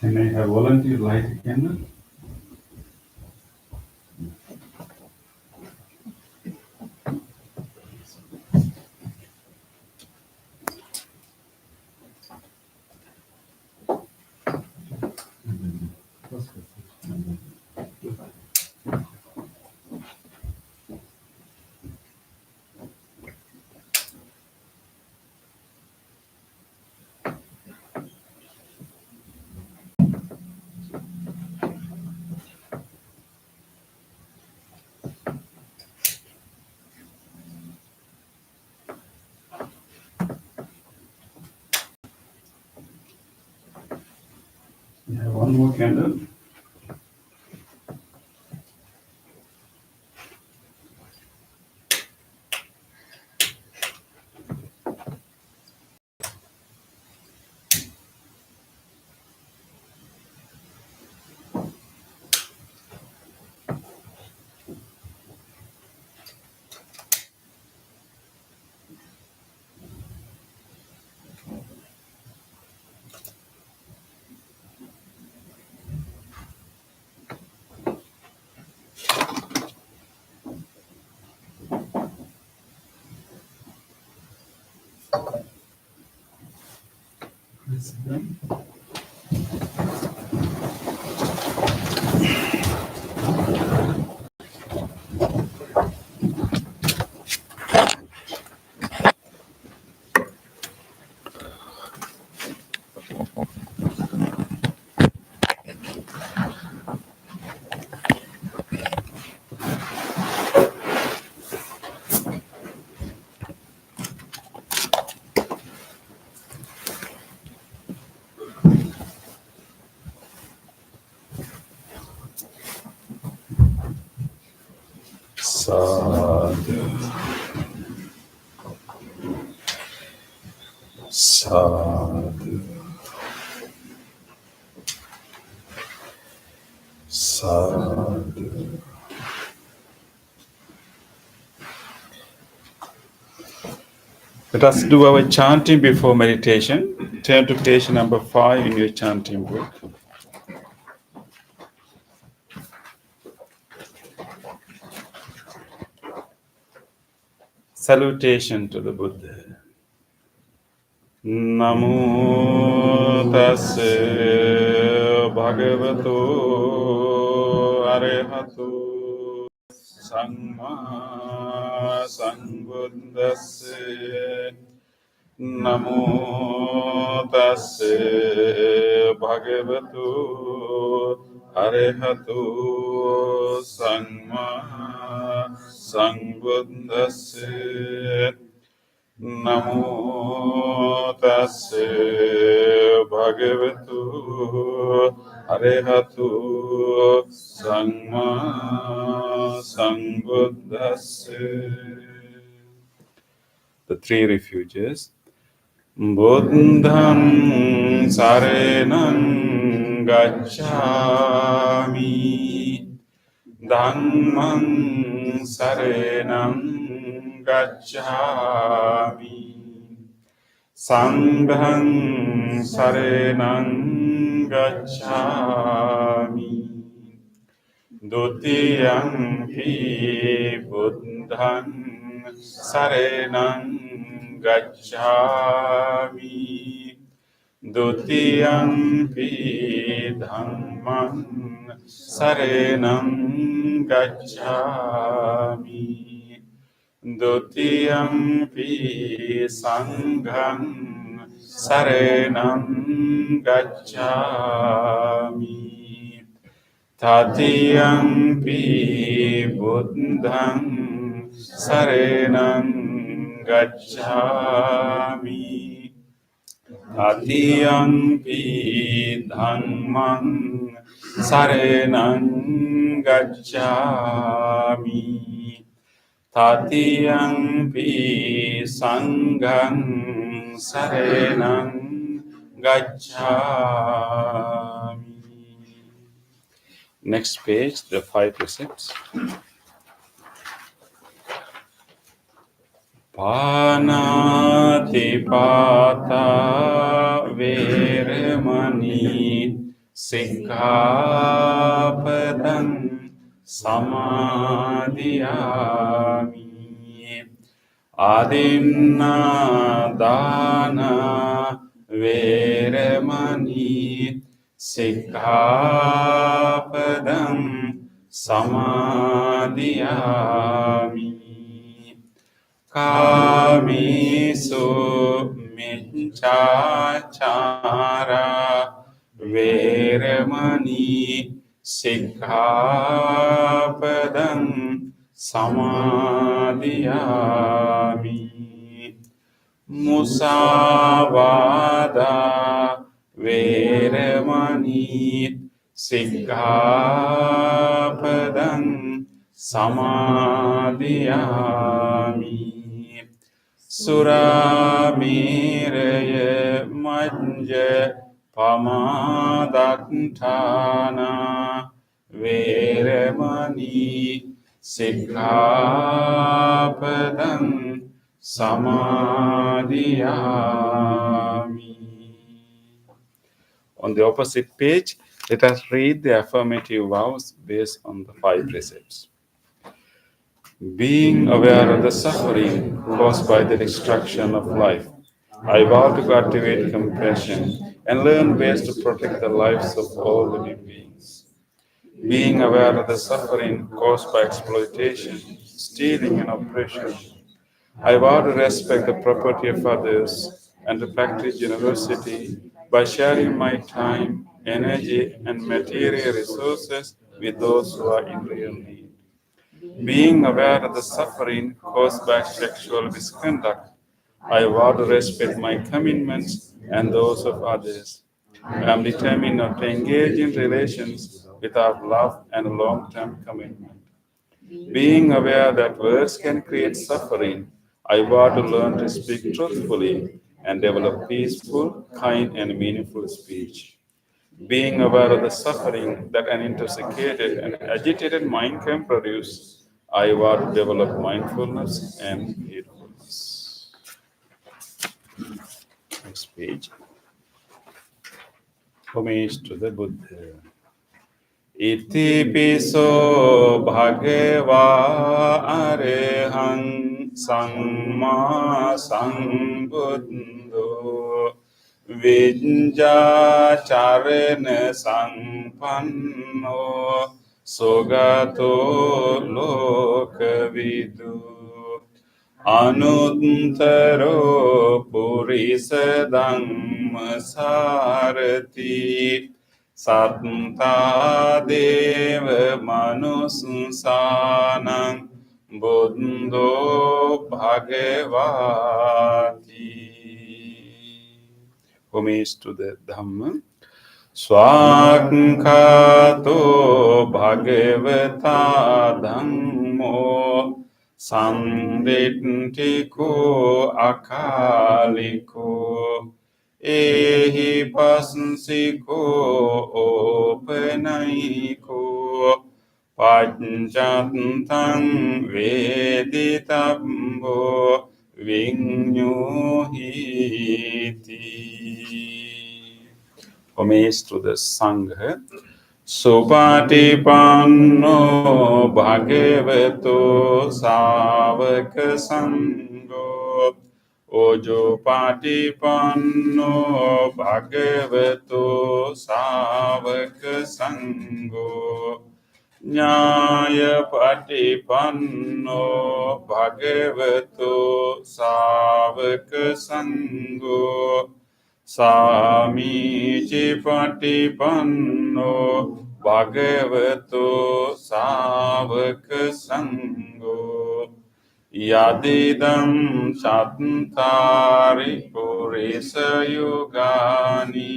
Can I have volunteer light a candle? You have one more candle. Sadhu, sadhu, sadhu. Let us do our chanting before meditation. Turn to page number 5 in your chanting book. Salutation to the Buddha. Namo tassa bhagavato arahato samma sambuddhassa. Namo tassa bhagavato arahato samma sambuddhassa. Namo tassa bhagavato arahato samma sambuddhassa. The three refuges. Buddham saranam gacchami, Dhammam saranam gacchami, Sangham saranam gacchami, Dutiyampi buddham saranam gacchami, Dutiyampi dhammam saranam gacchami, Dutiyampi sangham saranam gacchami, Tatiyampi buddham saranam gacchami, Tatiyampi dhammam saranam gacchami, Tatiyampi sangham saranam gacchami. Next page, the 5 precepts. Panati pata veramani සික්ඛාපදං සමාදියාමි ආදින්නා දාන වේරමණී සික්ඛාපදං සමාදියාමි කාමේසු මිච්ඡාචාරා වේරමණී සික්ඛාපදං සමාදියාමි මුසාවාදා වේරමණී සික්ඛාපදං සමාදියාමි සුරාමේරය මජ්ජ පමාදට්ඨානා වේරමණී සික්ඛාපදං සමාදියාමි. On the opposite page, let us read the affirmative vows based on the 5 precepts. Being aware of the suffering caused by the destruction of life, I vow to cultivate compassion and learn ways to protect the lives of all living beings. Being aware of the suffering caused by exploitation, stealing, and oppression, I vow to respect the property of others and to practice generosity by sharing my time, energy, and material resources with those who are in real need. Being aware of the suffering caused by sexual misconduct, I vow to respect my commitments and those of others. I am determined not to engage in relations without love and long-term commitment. Being aware that words can create suffering, I vow to learn to speak truthfully and develop peaceful, kind, and meaningful speech. Being aware of the suffering that an intoxicated and agitated mind can produce, I vow to develop mindfulness and heedfulness. Next page. Homage to the Buddha. Itipiso bhagava arahang samma sambuddho vijjacharana sampanno sogato lokavidu anuttaro purisa dhamma sarati Satta deva manusanang buddho bhagavati. Homage to the Dhamma. Swakhato bhagavata dhammo sanditthiko akaliko ehi pasnsiko opanayiko paccantang veditabbo vinyuhiti. Homage to the Sangha. Supatipanno bhagavato savaka sangho Ojo patipanno bhagavato savaka sangho Nyaya patipanno bhagavato savaka sangho Samiji patipanno bhagavato savaka sangho Yadidam sattari purisa yugani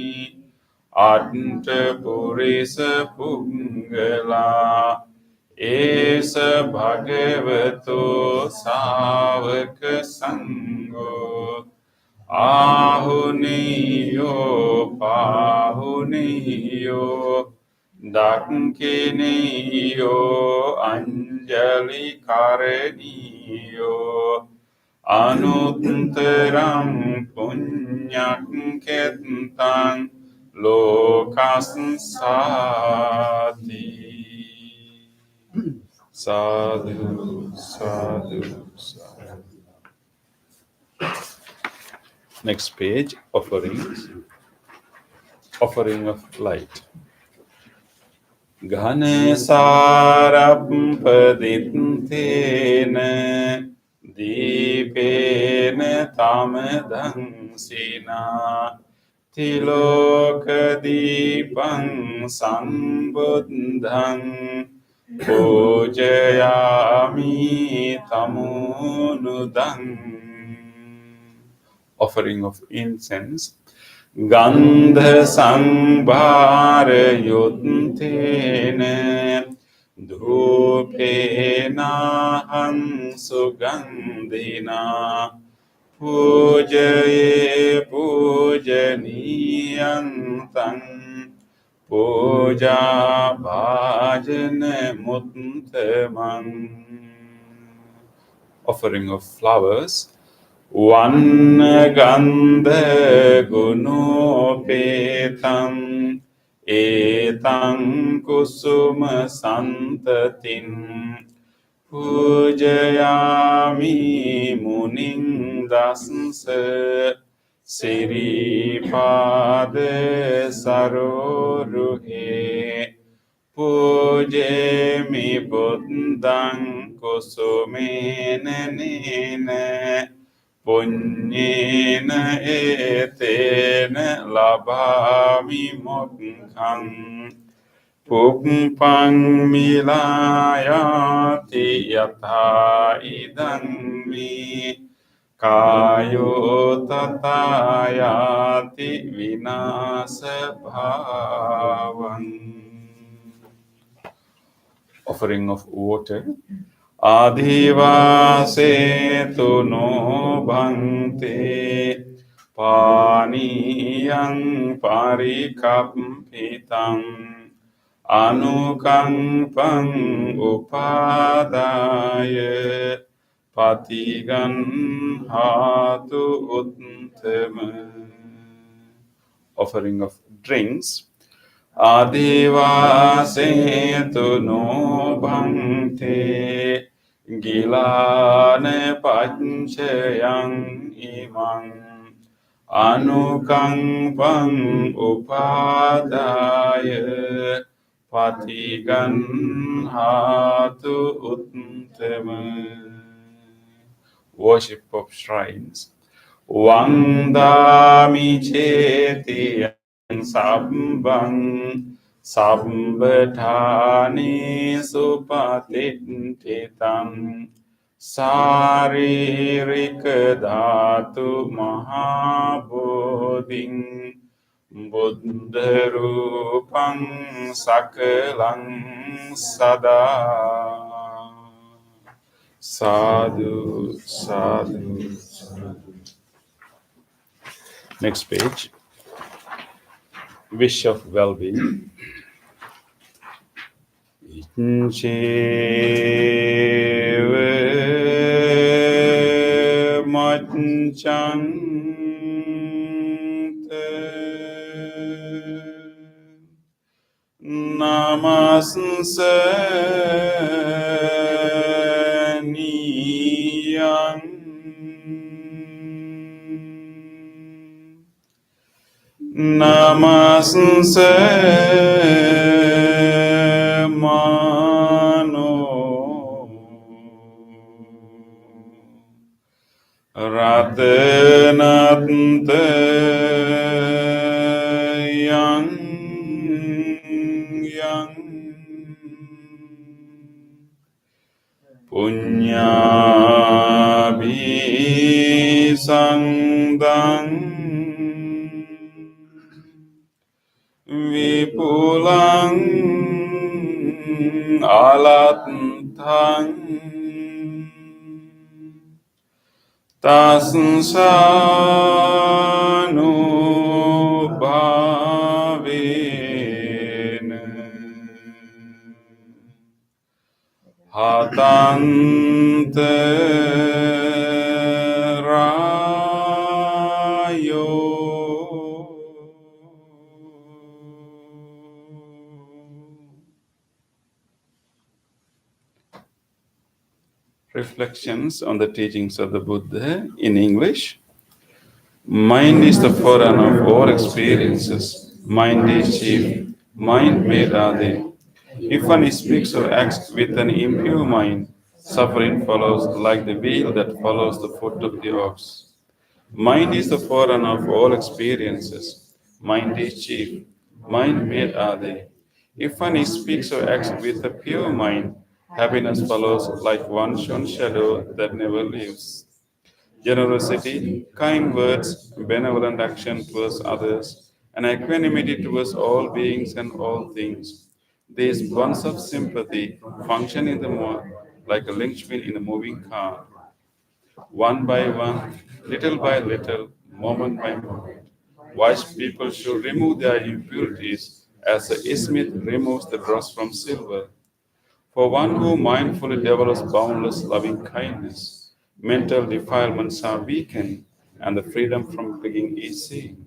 Anta purisa pungala Esa bhagavato savaka sangho Ahuniyo pahuniyo Dakkiniyo anjali karaniyo Anutteram punyaketang lokasati. Sadhu, sadhu, sadhu. Next page, offerings. Offering of light. Ghane sarappaditena dipena tamadansina tilokadipang sambuddhang pujayami tamunudang. Offering of incense. Gandha sangbhara yuttena dhupena sugandhina pujaye pujaniyantang puja bhajana muttamang. Offering of flowers. Vannagandha gunopetam etang kusuma santatin pujayami muning dasasa siripada saroruhe pujemi buddhang kusumena nena punyena etena labhami mokkhang pukpang milayati yatha idang mi kayo tatayati vinasa bhavang. Offering of water. Adhivase no bhante paniyang parikappitam anukampang upadaya patigan hatu uttama. Offering of drinks. Adivase no bhante gilane panchayang imang anukampang upadaya patigan hatu uttama. Worship of shrines. Vangdami cheti sabbang sabbadhani supatittitam saririka dhatu mahabodhing buddha rupang sakalang sada. Sadhu, sadhu, sadhu. Next page. Wish of well-being. Icheva macchante namasansa niyang namasansa mano ratanatanta yang punyabhi sangdang vipulang alatthang tassanu bhavena hatante rayo Reflections on the teachings of the Buddha in English. Mind is the forerunner of all experiences. Mind is chief. Mind made are they. If one speaks or acts with an impure mind, suffering follows like the wheel that follows the foot of the ox. Mind is the forerunner of all experiences. Mind is chief. Mind made are they. If one speaks or acts with a pure mind, happiness follows like one shone shadow that never leaves. Generosity, kind words, benevolent action towards others, and equanimity towards all beings and all things. These bonds of sympathy function in the like a linchpin in a moving car, one by one, little by little, moment by moment. Wise people should remove their impurities as the smith removes the dross from silver. For one who mindfully develops boundless loving kindness, mental defilements are weakened, and the freedom from clinging is seen.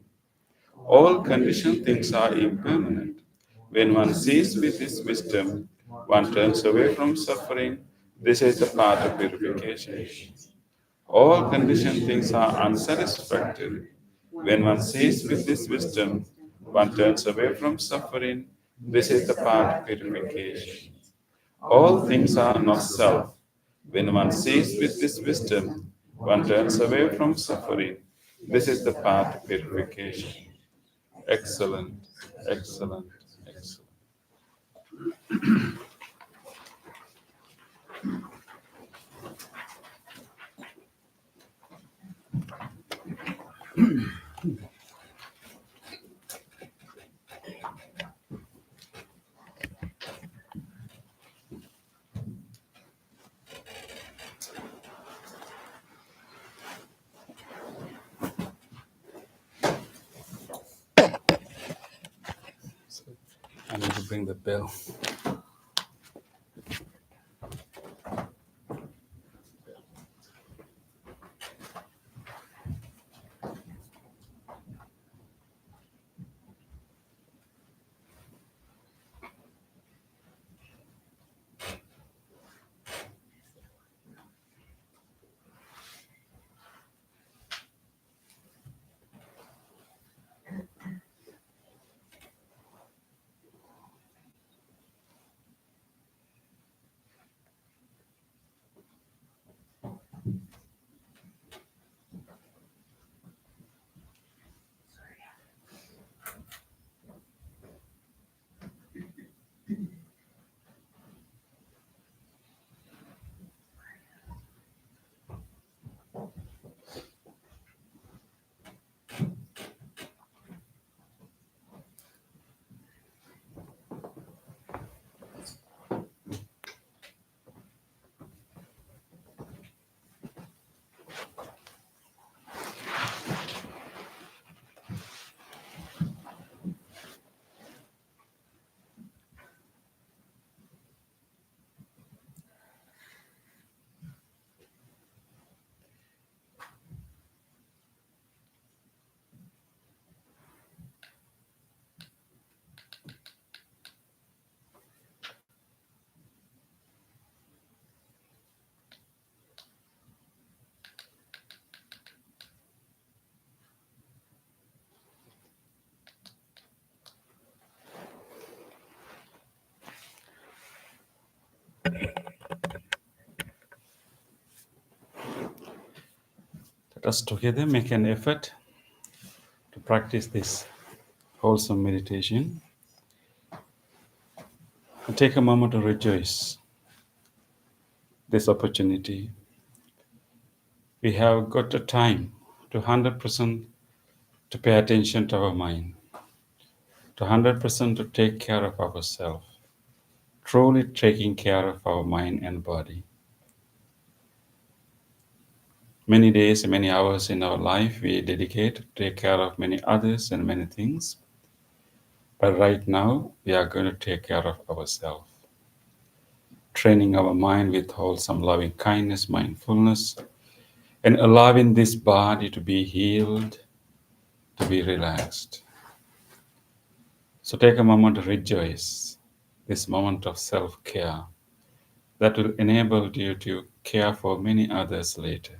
All conditioned things are impermanent. When one sees with this wisdom, one turns away from suffering. This is the path of purification. All conditioned things are unsatisfactory. When one sees with this wisdom, one turns away from suffering. This is the path of purification. All things are not self. When one sees with this wisdom, one turns away from suffering. This is the path of purification. Excellent, excellent, excellent. I need to bring the bell. Let us together make an effort to practice this wholesome meditation and take a moment to rejoice this opportunity. We have got the time to 100% to pay attention to our mind, to 100% to take care of ourselves, truly taking care of our mind and body. Many days, many hours in our life we dedicate to take care of many others and many things. But right now, we are going to take care of ourselves, training our mind with wholesome loving kindness, mindfulness, and allowing this body to be healed, to be relaxed. So take a moment to rejoice this moment of self-care that will enable you to care for many others later.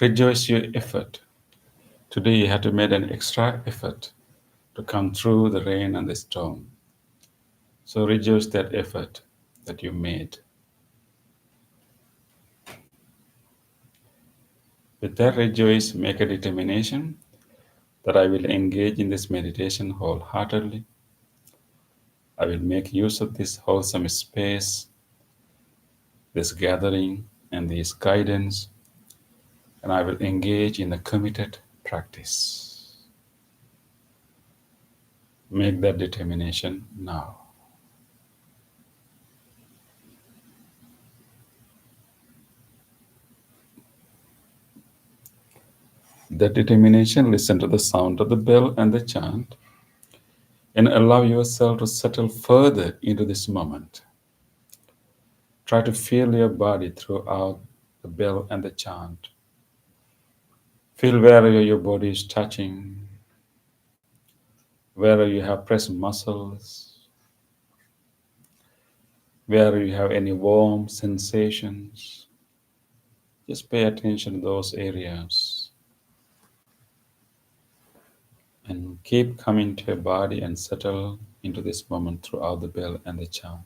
Rejoice your effort. Today you had to make an extra effort to come through the rain and the storm. So rejoice that effort that you made. With that rejoice, make a determination that I will engage in this meditation wholeheartedly. I will make use of this wholesome space, this gathering, and this guidance, and I will engage in a committed practice. Make that determination now. That determination, listen to the sound of the bell and the chant, and allow yourself to settle further into this moment. Try to feel your body throughout the bell and the chant. Feel where your body is touching, where you have pressed muscles, where you have any warm sensations. Just pay attention to those areas and keep coming to your body and settle into this moment throughout the bell and the chant.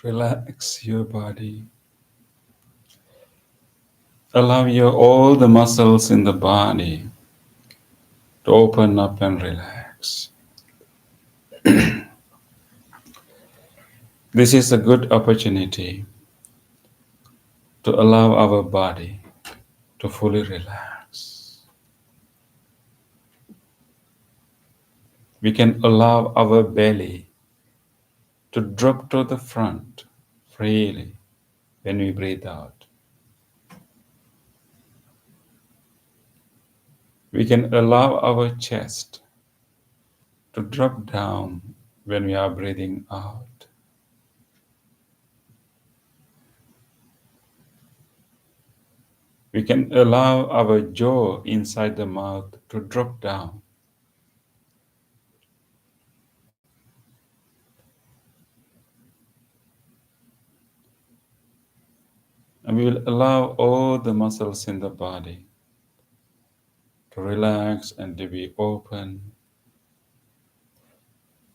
Relax your body. Allow all the muscles in the body to open up and relax. This is a good opportunity to allow our body to fully relax. We can allow our belly to drop to the front freely when we breathe out. We can allow our chest to drop down when we are breathing out. We can allow our jaw inside the mouth to drop down. And we will allow all the muscles in the body to relax and to be open,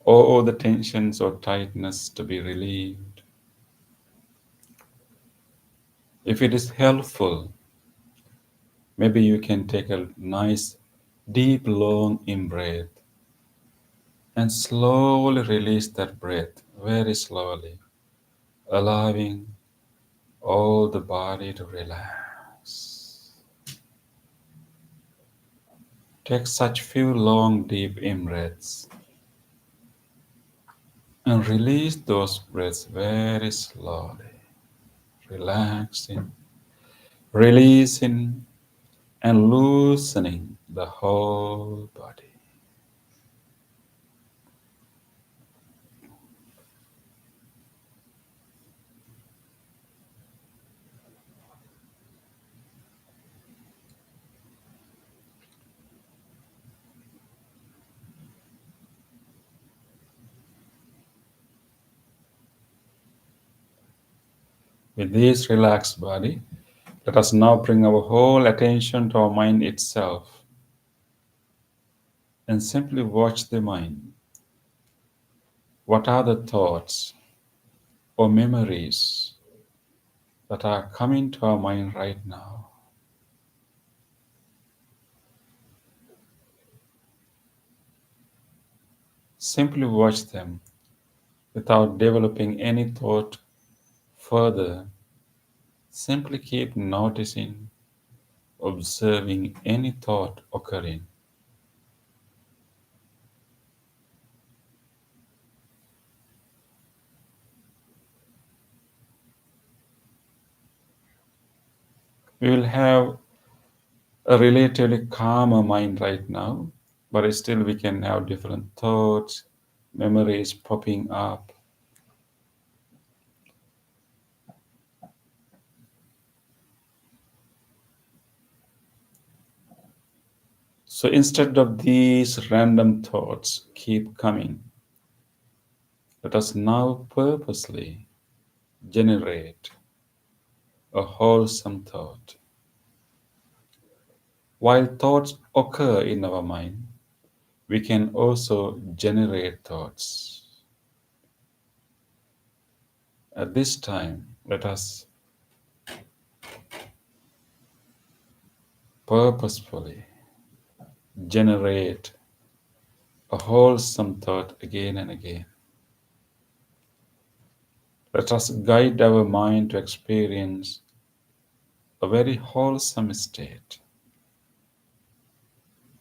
all the tensions or tightness to be relieved. If it is helpful, maybe you can take a nice, deep, long in breath and slowly release that breath very slowly, allowing all the body to relax. Take such few long, deep in breaths and release those breaths very slowly, relaxing, releasing, and loosening the whole body. With this relaxed body, let us now bring our whole attention to our mind itself and simply watch the mind. What are the thoughts or memories that are coming to our mind right now? Simply watch them without developing any thought further. Simply keep noticing, observing any thought occurring. We will have a relatively calmer mind right now, but still we can have different thoughts, memories popping up. So instead of these random thoughts keep coming, let us now purposely generate a wholesome thought. While thoughts occur in our mind, we can also generate thoughts. At this time, let us purposefully generate a wholesome thought again and again. Let us guide our mind to experience a very wholesome state,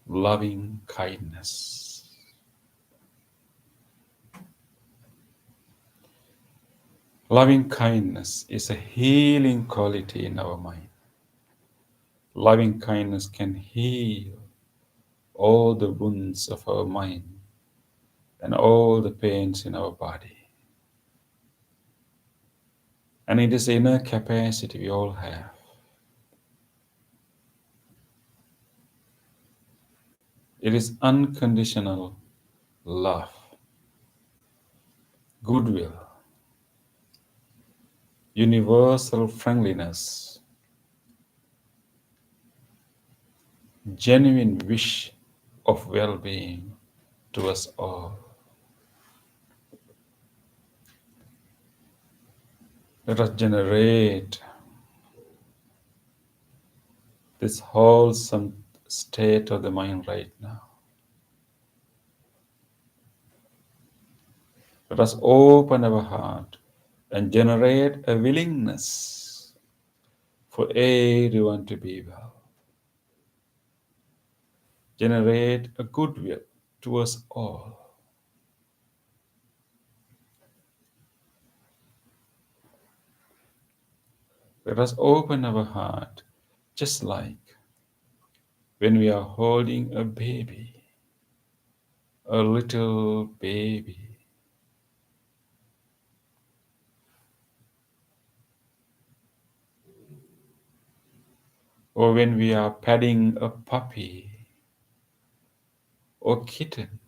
loving kindness. Loving kindness is a healing quality in our mind. Loving kindness can heal all the wounds of our mind and all the pains in our body. And it is inner capacity we all have. It is unconditional love, goodwill, universal friendliness, genuine wish of well being to us all. Let us generate this wholesome state of the mind right now. Let us open our heart and generate a willingness for everyone to be well. Generate a goodwill towards all. Let us open our heart just like when we are holding a baby, a little baby. Or when we are patting a puppy or kitten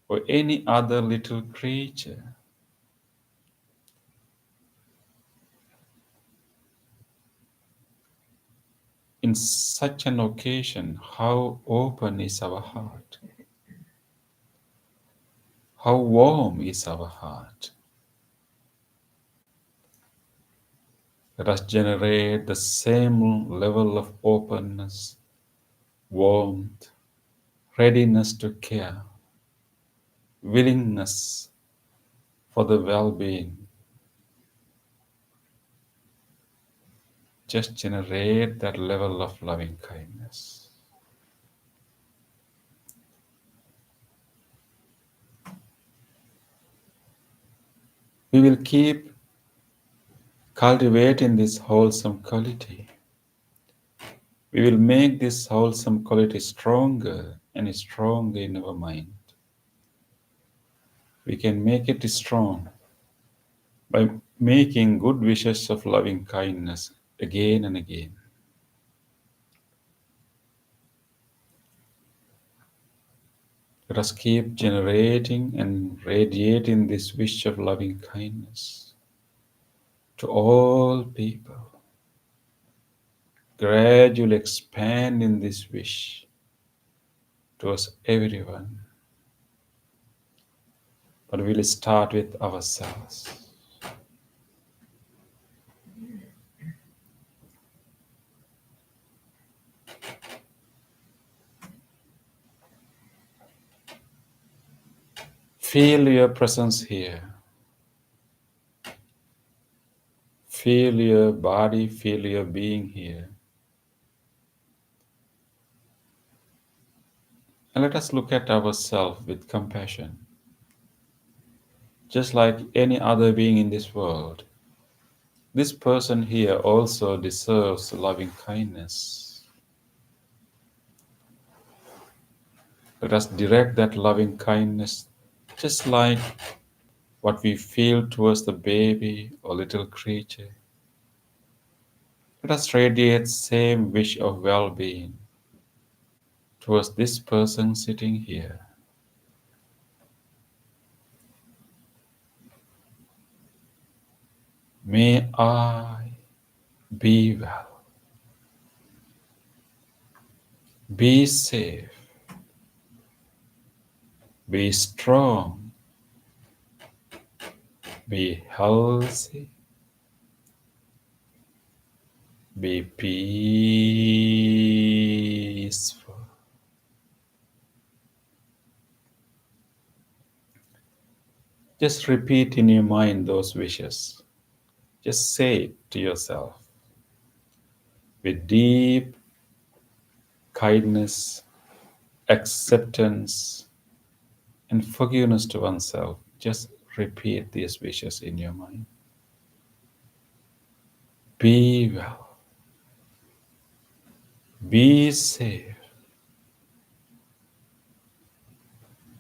or any other little creature. In such an occasion, how open is our heart? How warm is our heart? Let us generate the same level of openness, warmth, readiness to care, willingness for the well being. Just generate that level of loving kindness. We will keep cultivating this wholesome quality. We will make this wholesome quality stronger and stronger in our mind. We can make it strong by making good wishes of loving kindness again and again. Let us keep generating and radiating this wish of loving kindness to all people. Gradually expanding this wish towards everyone. But we'll start with ourselves. Feel your presence here. Feel your body, feel your being here. And let us look at ourselves with compassion. Just like any other being in this world, this person here also deserves loving kindness. Let us direct that loving kindness just like what we feel towards the baby or little creature. Let us radiate same wish of well-being towards this person sitting here. May I be well, be safe, be strong, be healthy, be peaceful. Just repeat in your mind those wishes. Just say it to yourself with deep kindness, acceptance, and forgiveness to oneself. Just repeat these wishes in your mind. Be well, be safe,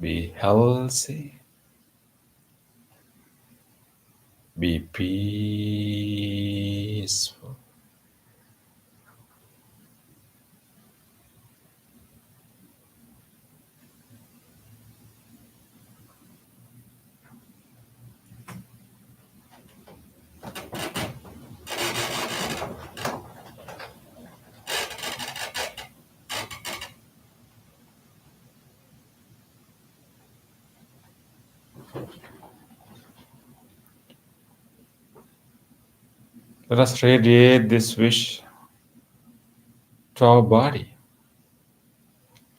be healthy, be peaceful. Let us radiate this wish to our body,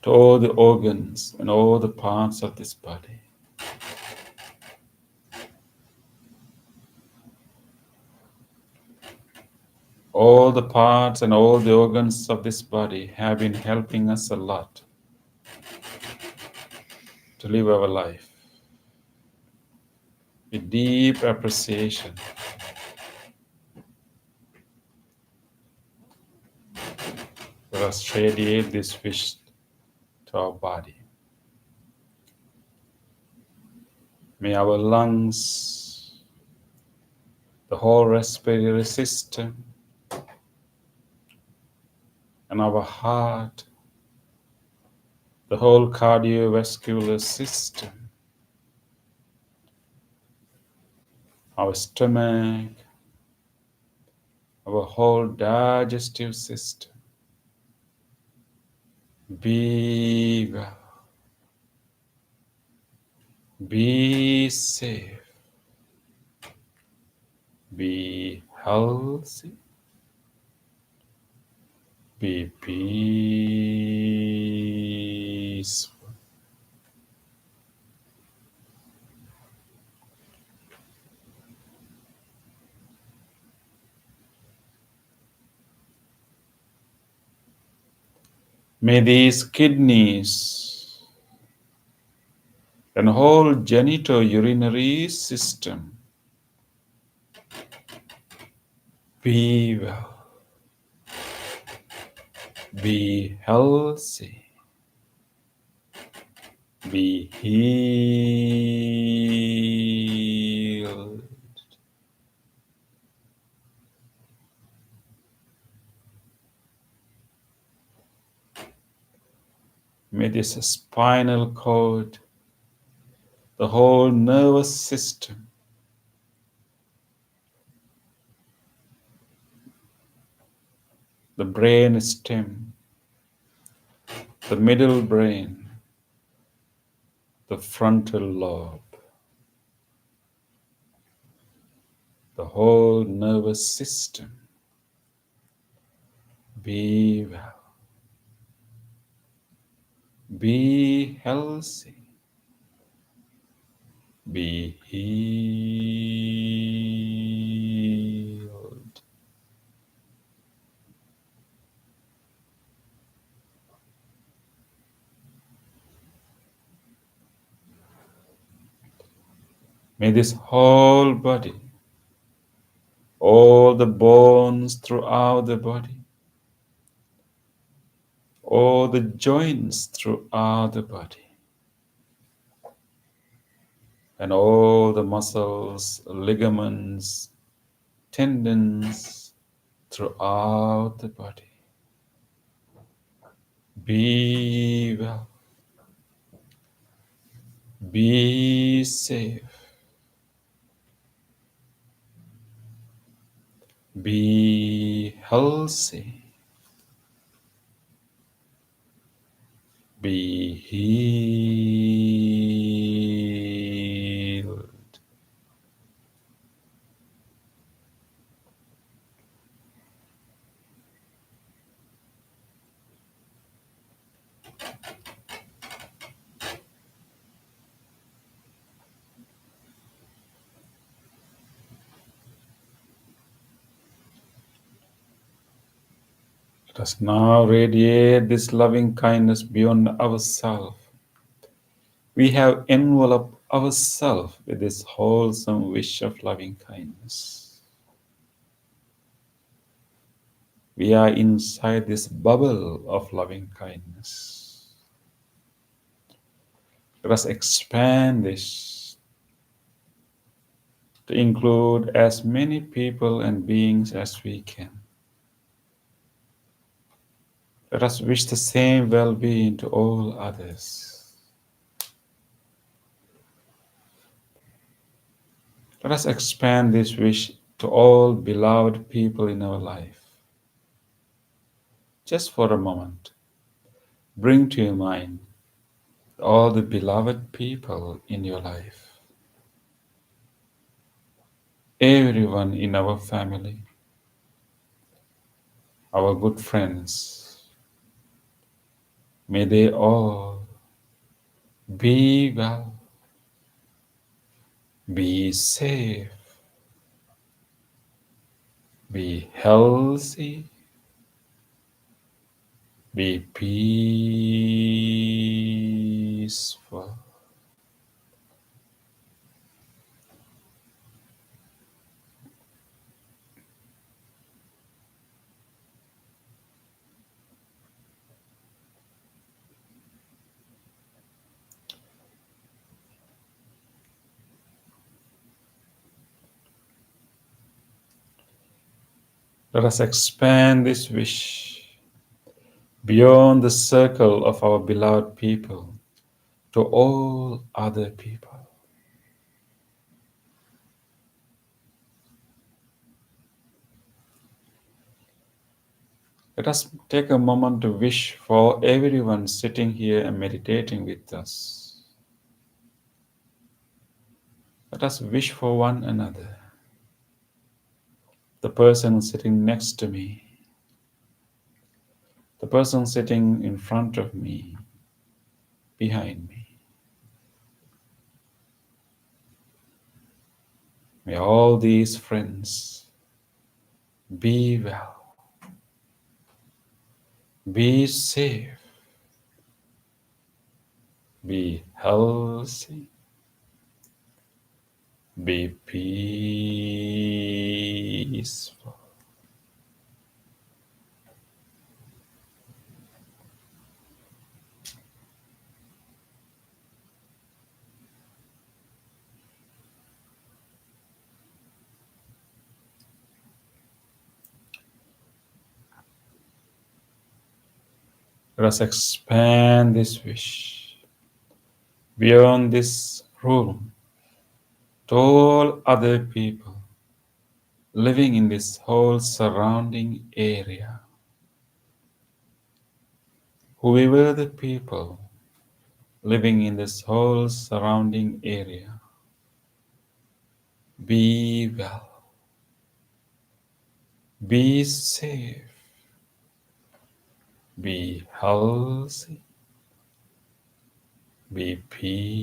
to all the organs and all the parts of this body. All the parts and all the organs of this body have been helping us a lot to live our life with deep appreciation. Let us radiate this wish to our body. May our lungs, the whole respiratory system, and our heart, the whole cardiovascular system, our stomach, our whole digestive system be well, be safe, be healthy, be peaceful. May these kidneys and whole genitourinary system be well, be healthy, be healed. May this spinal cord, the whole nervous system, the brain stem, the middle brain, the frontal lobe, the whole nervous system be well, be healthy, be healed. May this whole body, all the bones throughout the body, all the joints throughout the body, and all the muscles, ligaments, tendons throughout the body be well, be safe, be healthy, be healed. Let us now radiate this loving kindness beyond ourselves. We have enveloped ourselves with this wholesome wish of loving kindness. We are inside this bubble of loving kindness. Let us expand this to include as many people and beings as we can. Let us wish the same well-being to all others. Let us expand this wish to all beloved people in our life. Just for a moment, bring to your mind all the beloved people in your life. Everyone in our family, our good friends, may they all be well, be safe, be healthy, be peaceful. Let us expand this wish beyond the circle of our beloved people to all other people. Let us take a moment to wish for everyone sitting here and meditating with us. Let us wish for one another. The person sitting next to me, the person sitting in front of me, behind me. May all these friends be well, be safe, be healthy, be peaceful. Let us expand this wish beyond this room to all other people living in this whole surrounding area. Whoever the people living in this whole surrounding area, be well, be safe, be healthy, be peaceful.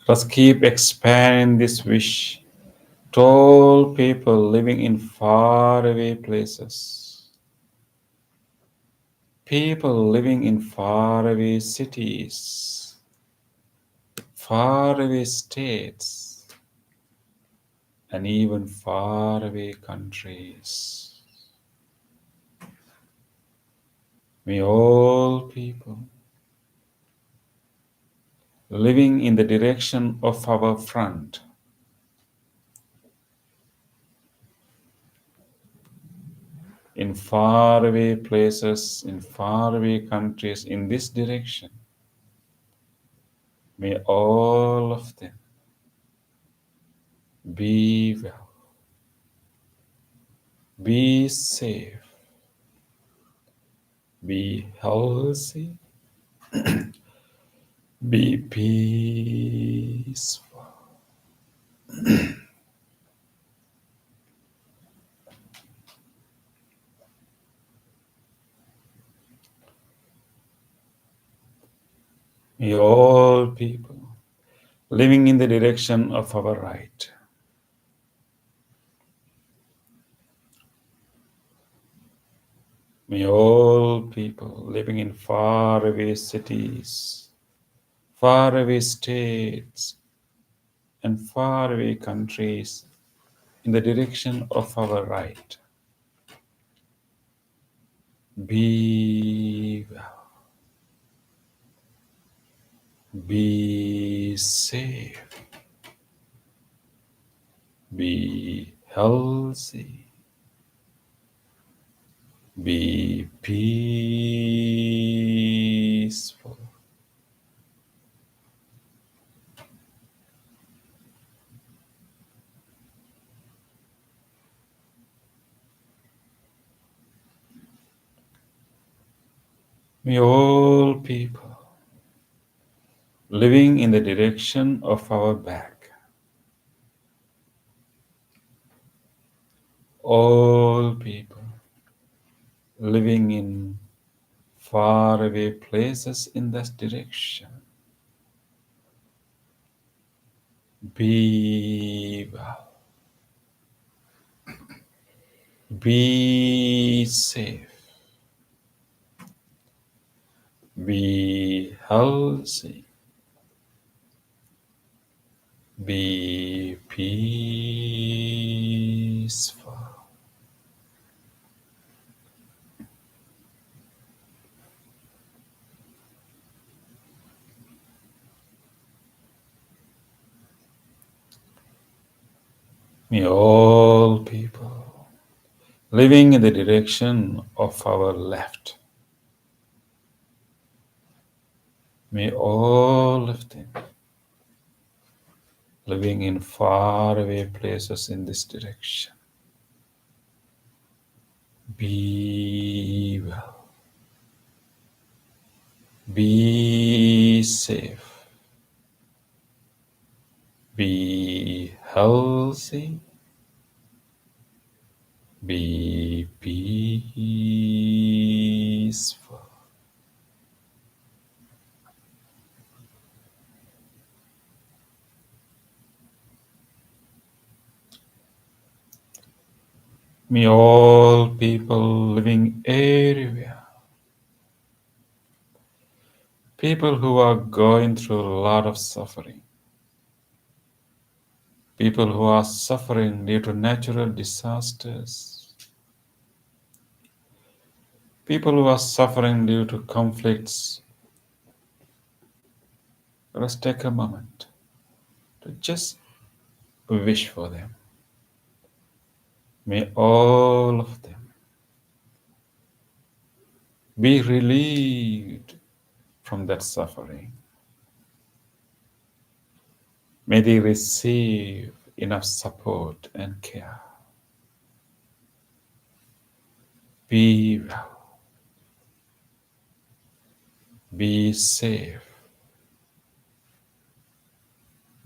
Let us keep expanding this wish to all people living in faraway places, people living in faraway cities, faraway states, and even faraway countries. May all people living in the direction of our front in faraway places, in faraway countries, in this direction, may all of them be well, be safe, be healthy, be peaceful. May all people living in the direction of our right, may all people living in faraway cities, faraway states, and faraway countries in the direction of our right, be well, be safe, be healthy, be peaceful. May all people living in the direction of our back, all people living in faraway places in this direction, be well, be safe, be healthy, be peaceful. May all people living in the direction of our left, may all of them living in faraway places in this direction, be well, be safe, be healthy, be peaceful. May all people living everywhere, people who are going through a lot of suffering, people who are suffering due to natural disasters, people who are suffering due to conflicts, let's take a moment to just wish for them. May all of them be relieved from that suffering. May they receive enough support and care. Be well, be safe,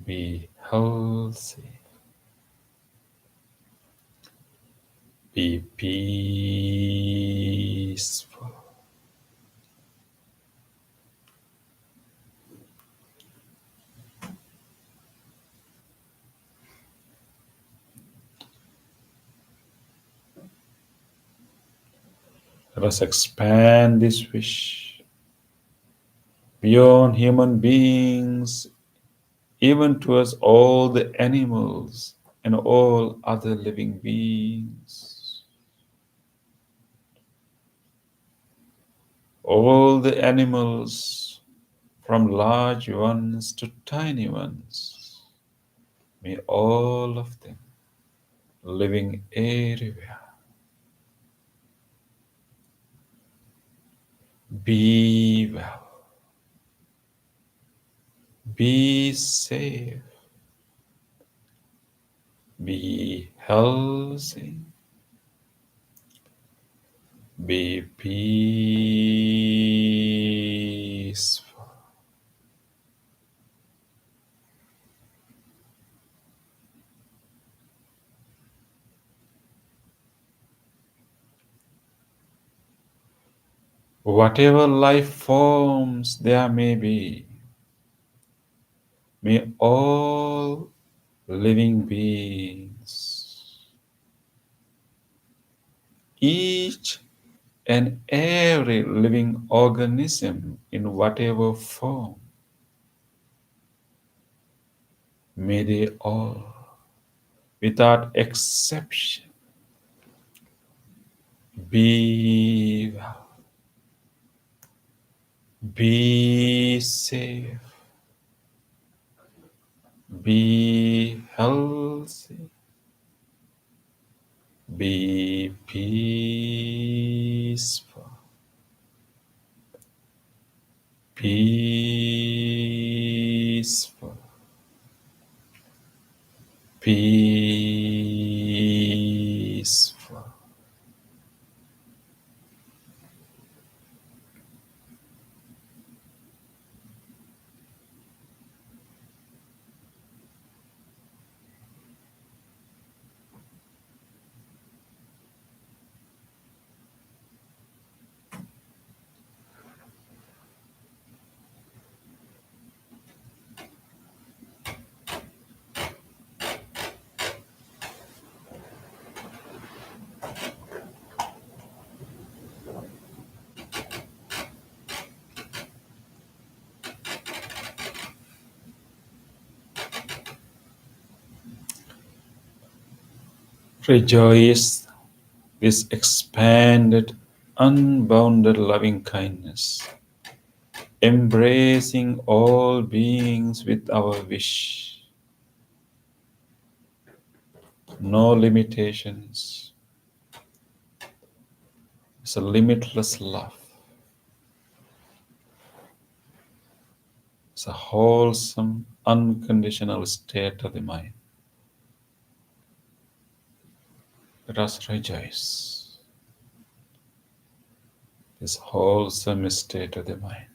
be healthy, be peaceful. Let us expand this wish beyond human beings, even towards all the animals and all other living beings. All the animals, from large ones to tiny ones, may all of them living everywhere be well, be safe, be healthy, be peaceful. Whatever life forms there may be, may all living beings, each and every living organism in whatever form, may they all, without exception, be well, be safe, be healthy, be peaceful, peaceful, peaceful. Rejoice this expanded, unbounded loving kindness, embracing all beings with our wish, no limitations. It's a limitless love. It's a wholesome, unconditional state of the mind. Let us rejoice this wholesome state of the mind.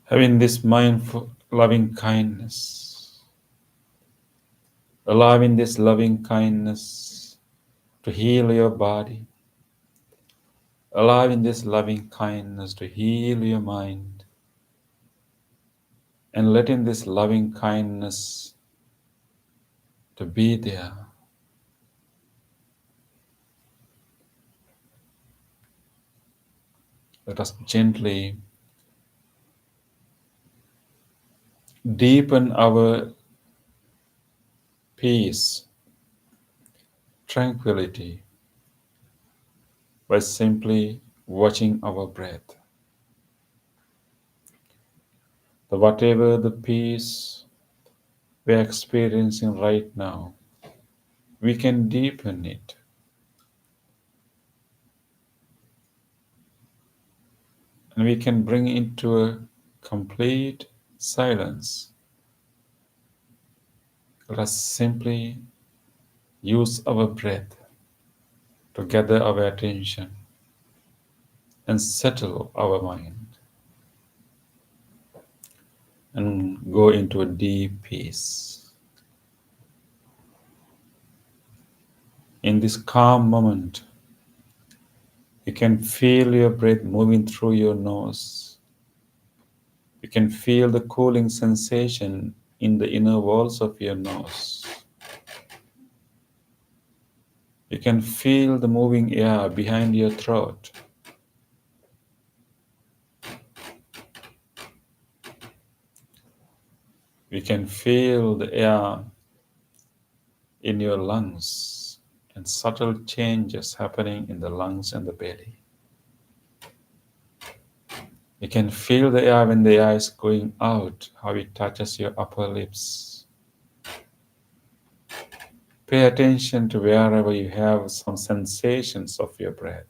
Having this mindful, loving kindness, allowing this loving kindness to heal your body, allowing this loving kindness to heal your mind, and letting this loving kindness to be there. Let us gently deepen our peace, tranquility by simply watching our breath. So whatever the peace we are experiencing right now, we can deepen it. And we can bring it into a complete silence. Let us simply use our breath to gather our attention and settle our mind and go into a deep peace. In this calm moment, you can feel your breath moving through your nose. You can feel the cooling sensation in the inner walls of your nose. You can feel the moving air behind your throat. You can feel the air in your lungs and subtle changes happening in the lungs and the belly. You can feel the air when the air is going out, how it touches your upper lips. Pay attention to wherever you have some sensations of your breath.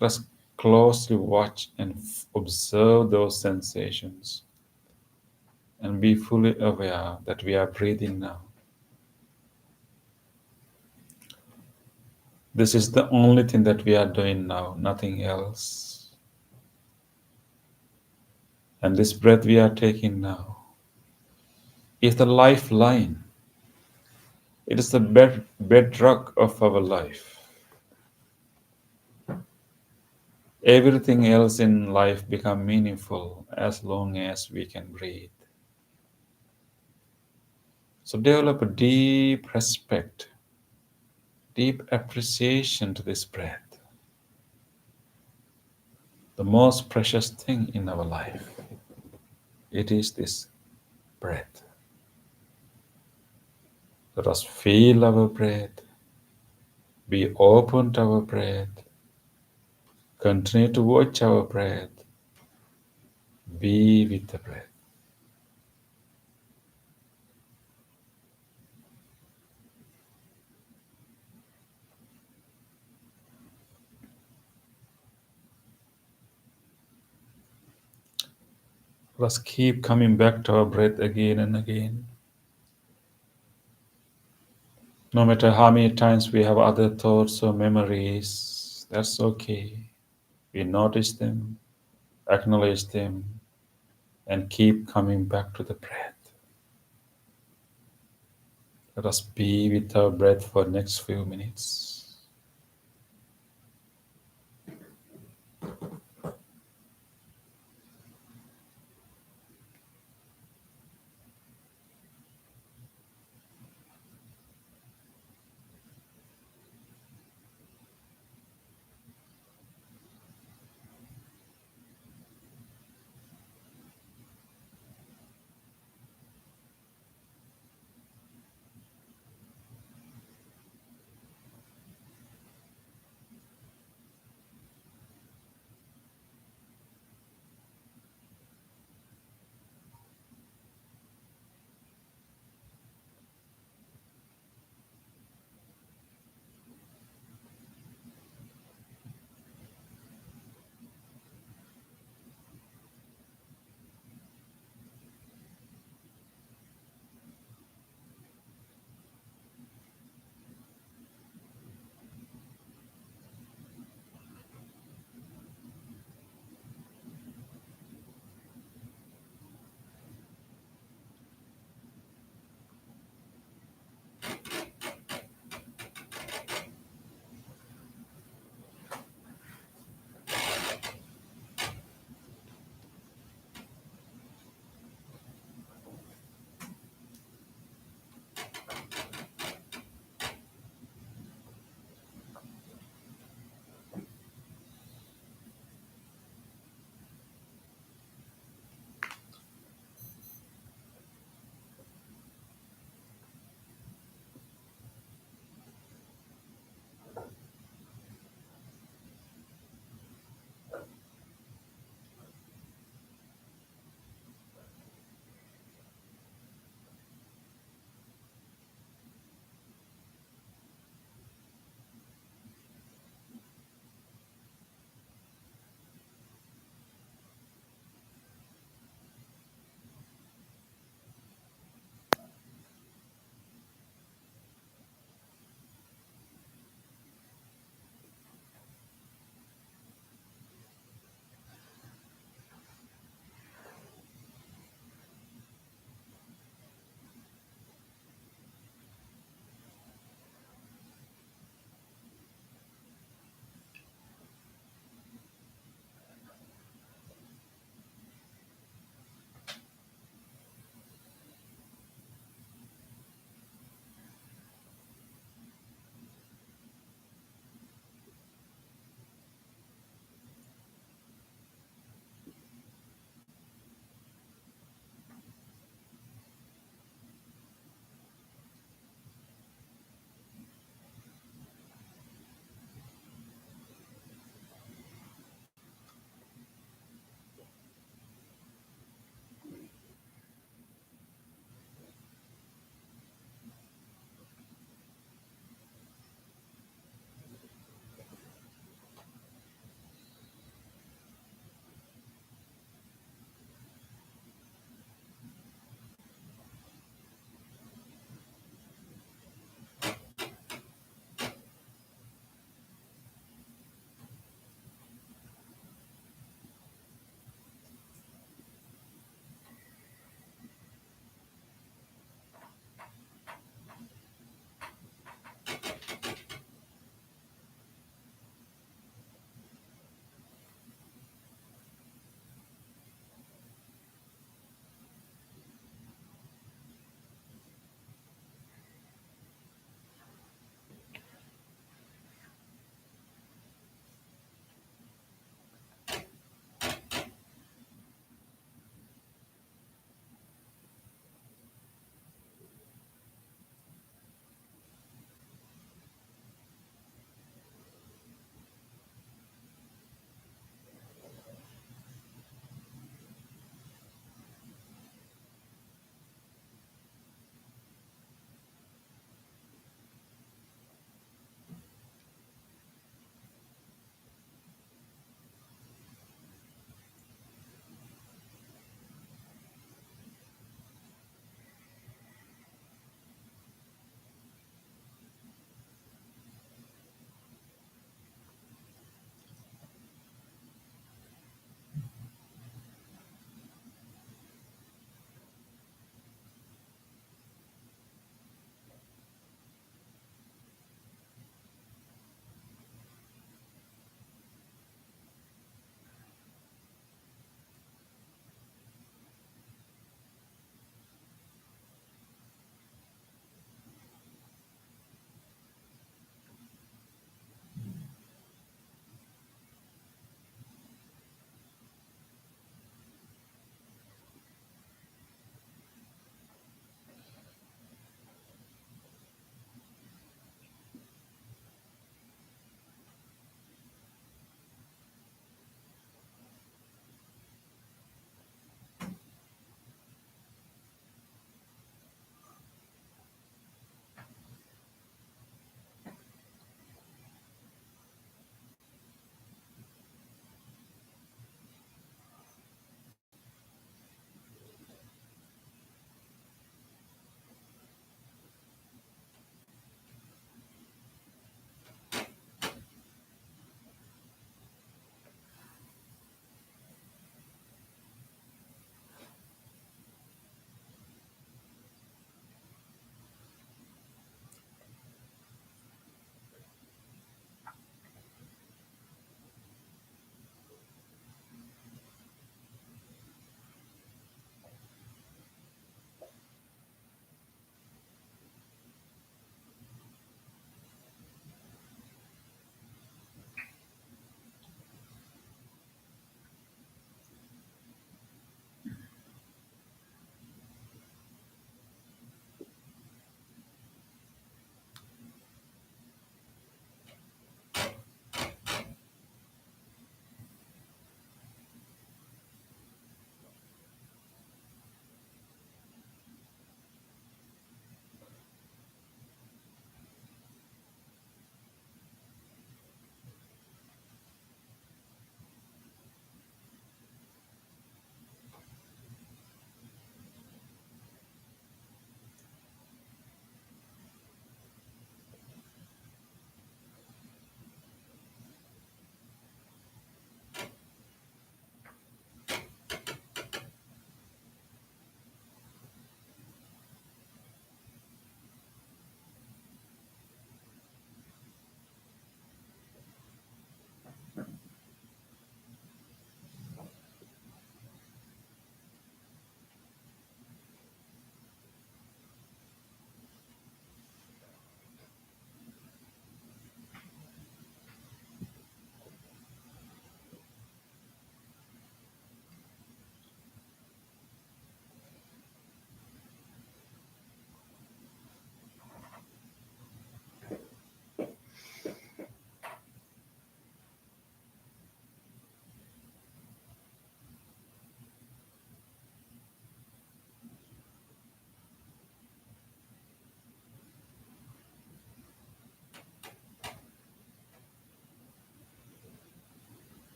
Let us closely watch and observe those sensations and be fully aware that we are breathing now. This is the only thing that we are doing now, nothing else. And this breath we are taking now is the lifeline. It is the bedrock of our life. Everything else in life becomes meaningful as long as we can breathe. So develop a deep respect, deep appreciation to this breath, the most precious thing in our life. It is this breath. Let us feel our breath, be open to our breath, continue to watch our breath, be with the breath. Let us keep coming back to our breath again and again. No matter how many times we have other thoughts or memories, that's okay. We notice them, acknowledge them, and keep coming back to the breath. Let us be with our breath for the next few minutes.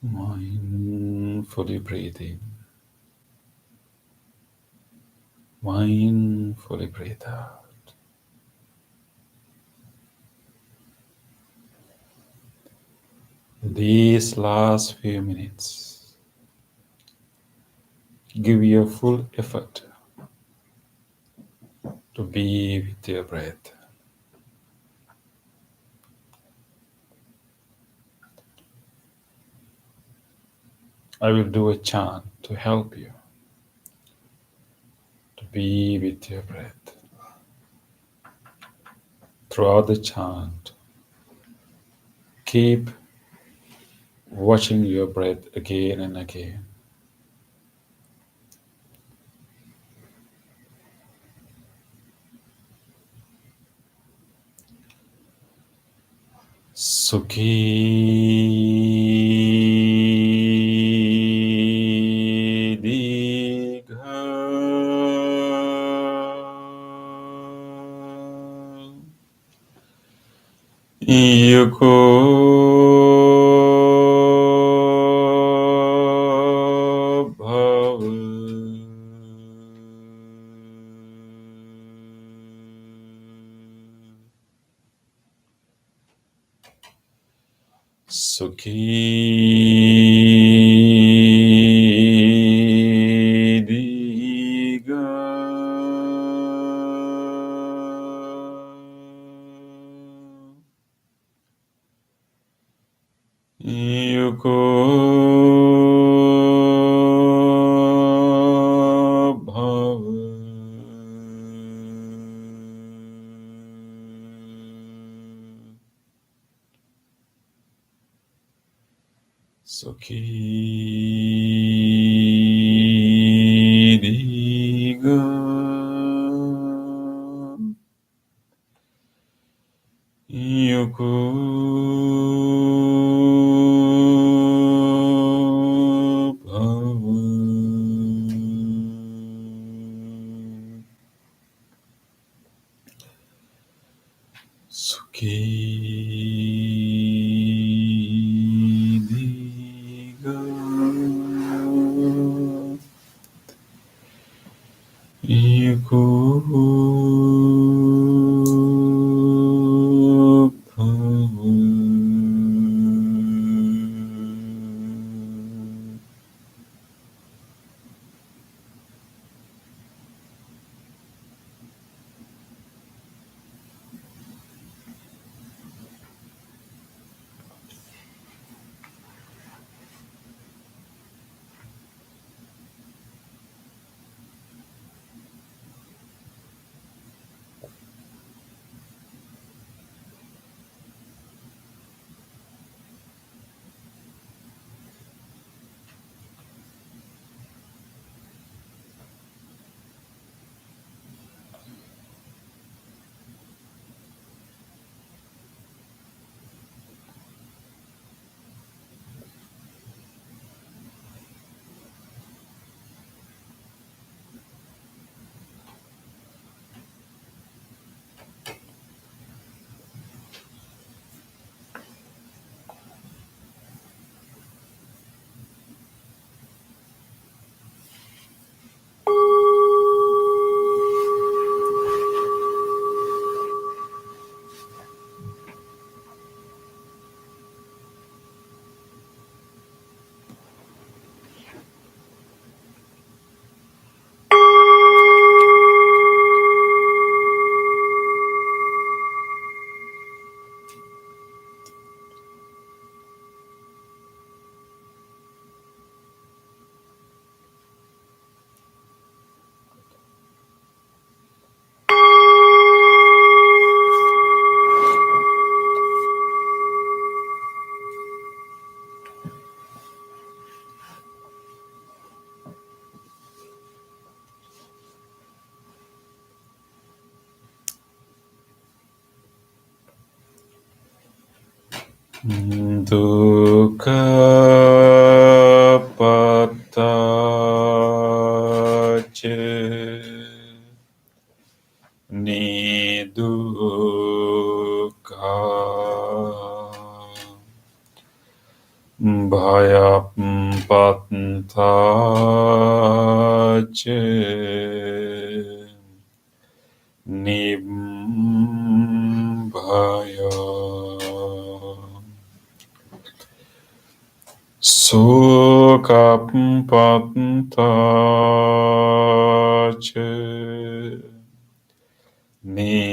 Mindfully breathing, mindfully breathe out. These last few minutes, give your full effort to be with your breath. I will do a chant to help you to be with your breath. Throughout the chant, keep watching your breath again and again. Sukhi Digha Yuko Bhava Sukhi Digha Yuko Bhava Sukhi Digha Yuko Bhava Sukhi Digha Yuko Dukkha Pattache Nidukkha Bhayapattache Nibbaya Sukapattache Nisukha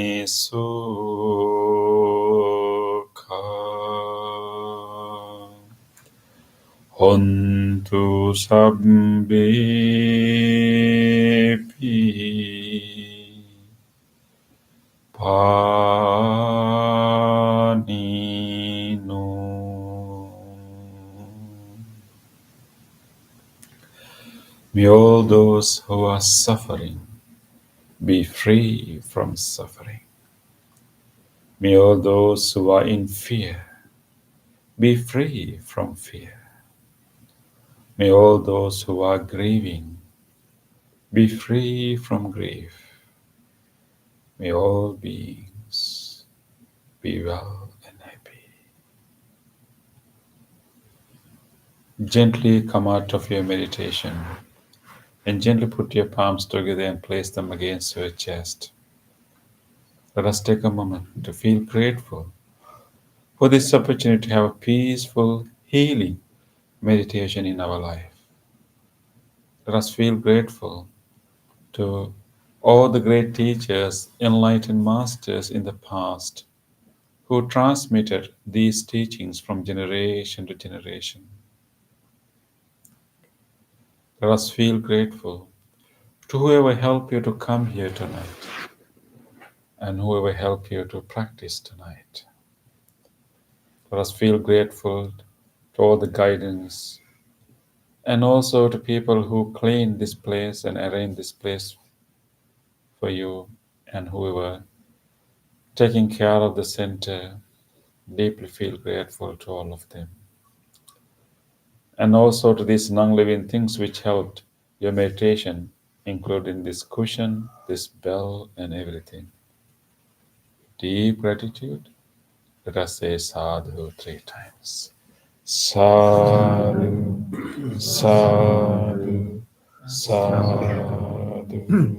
Hontu sabbepi panino. May all those who are suffering be free from suffering. May all those who are in fear be free from fear. May all those who are grieving be free from grief. May all beings be well and happy. Gently come out of your meditation and gently put your palms together and place them against your chest. Let us take a moment to feel grateful for this opportunity to have a peaceful, healing meditation in our life. Let us feel grateful to all the great teachers, enlightened masters in the past who transmitted these teachings from generation to generation. Let us feel grateful to whoever helped you to come here tonight and whoever helped you to practice tonight. Let us feel grateful to all the guidance and also to people who cleaned this place and arranged this place for you and whoever taking care of the center. Deeply feel grateful to all of them. And also to these non-living things which helped your meditation, including this cushion, this bell, and everything. Deep gratitude. Let us say sadhu 3 times. Sadhu, sadhu, sadhu.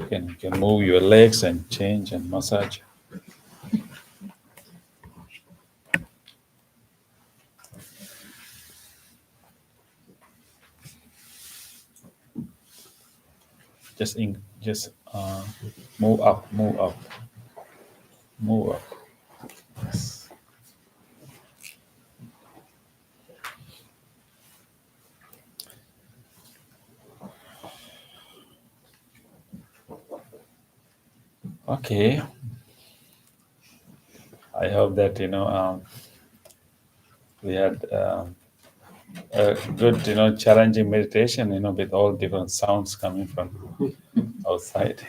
You can move your legs and change and massage. Just move up, move up, move up. Yes. Okay. I hope that we had a good challenging meditation with all different sounds coming from outside.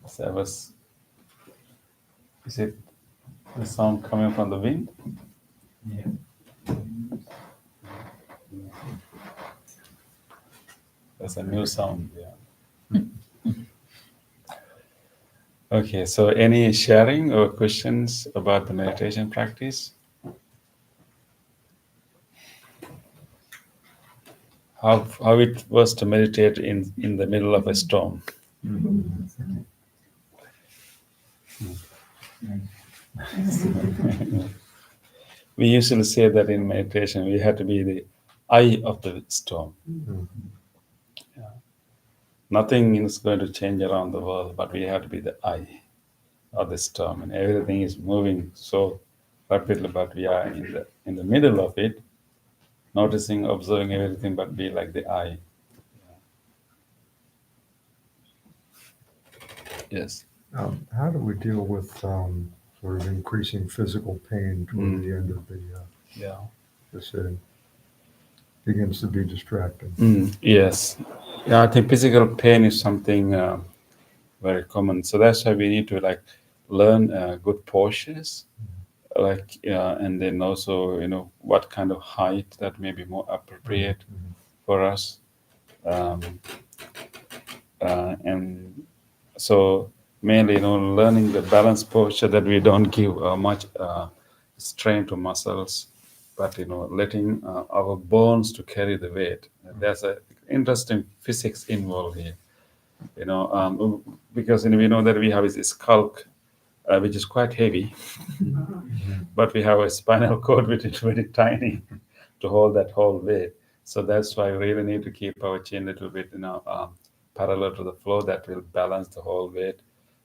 So is it the sound coming from the wind? Yeah. That's a new sound. Yeah. Okay, so any sharing or questions about the meditation practice? How it was to meditate in the middle of a storm? We usually say that in meditation we have to be the eye of the storm. Yeah. Nothing is going to change around the world, but we have to be the eye of the storm, and everything is moving so rapidly, but we are in the middle of it, noticing, observing everything, but be like the eye. Yes. How do we deal with sort of increasing physical pain toward the end of Yeah. the sitting? begins to be distracting. Yes. Yeah, I think physical pain is something very common. So that's why we need to like learn good postures, like and then also what kind of height that may be more appropriate for us. Um, and so mainly learning the balance posture that we don't give much strain to muscles, but letting our bones to carry the weight. There's a interesting physics involved here, because we know that we have this skull, which is quite heavy, but we have a spinal cord which is very tiny to hold that whole weight. So that's why we really need to keep our chin a little bit, parallel to the floor. That will balance the whole weight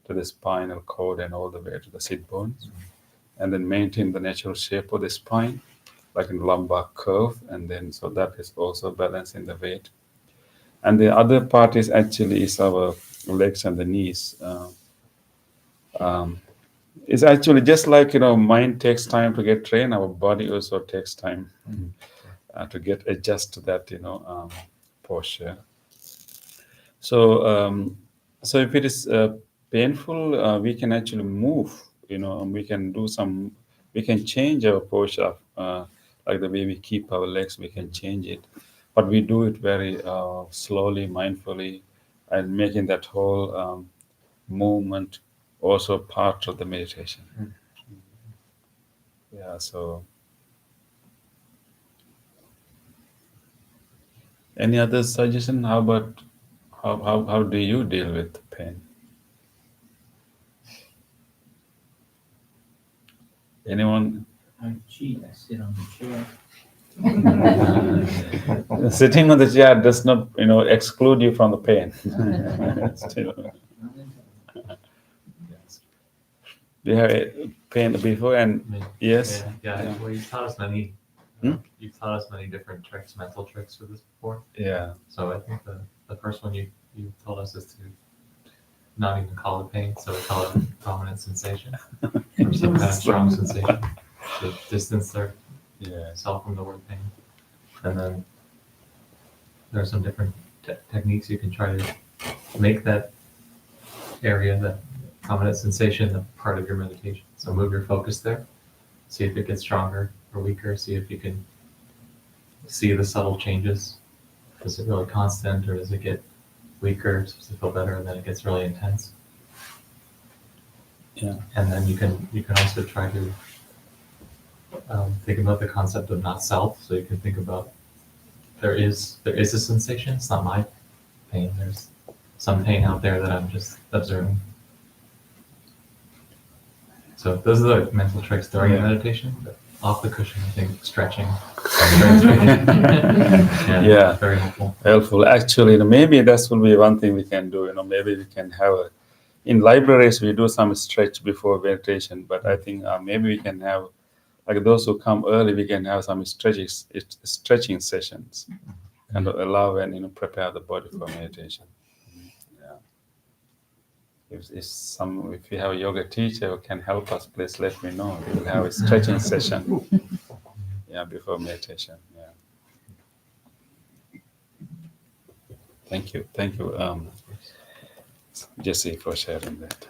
to the spinal cord and all the way to the sit bones, and then maintain the natural shape of the spine, like in lumbar curve, and then so that is also balancing the weight. And the other part is actually is our legs and the knees. It's actually just like mind takes time to get trained. Our body also takes time to get adjust to that posture. So so if it is painful, we can actually move. And we can do some. We can change our posture, like the way we keep our legs. We can change it, but we do it very slowly, mindfully, and making that whole movement also part of the meditation. Yeah. So, any other suggestion? How about how do you deal with pain? Anyone? I cheat. I sit on the chair. Sitting on the chair does not, exclude you from the pain. Still. Yes. Do you have a pain before? And Me. yes. Yeah. Well, you've taught us many. You've taught us many different tricks, mental tricks for this before. Yeah. So I think the first one you told us is to not even call it pain, so we call it dominant sensation or some kind of strong sensation to distance yourself from the word pain. And then there are some different techniques you can try to make that area, that dominant sensation, a part of your meditation. So move your focus there, see if it gets stronger or weaker, see if you can see the subtle changes. Is it really constant, or does it get weaker? Does it feel better, and then it gets really intense? Yeah. And then you can also try to think about the concept of not self. So you can think about there is a sensation. It's not my pain. There's some pain out there that I'm just observing. So those are the mental tricks during meditation. But off the cushion, I think stretching. Yeah. Very helpful. Helpful. Actually, maybe that will be one thing we can do. Maybe we can have in libraries we do some stretch before meditation. But I think maybe we can have, like those who come early, we can have some stretching sessions, kind of allow and prepare the body for meditation. Yeah. If you have a yoga teacher who can help us, please let me know. We will have a stretching session. Yeah, before meditation. Yeah. Thank you, Jesse, for sharing that.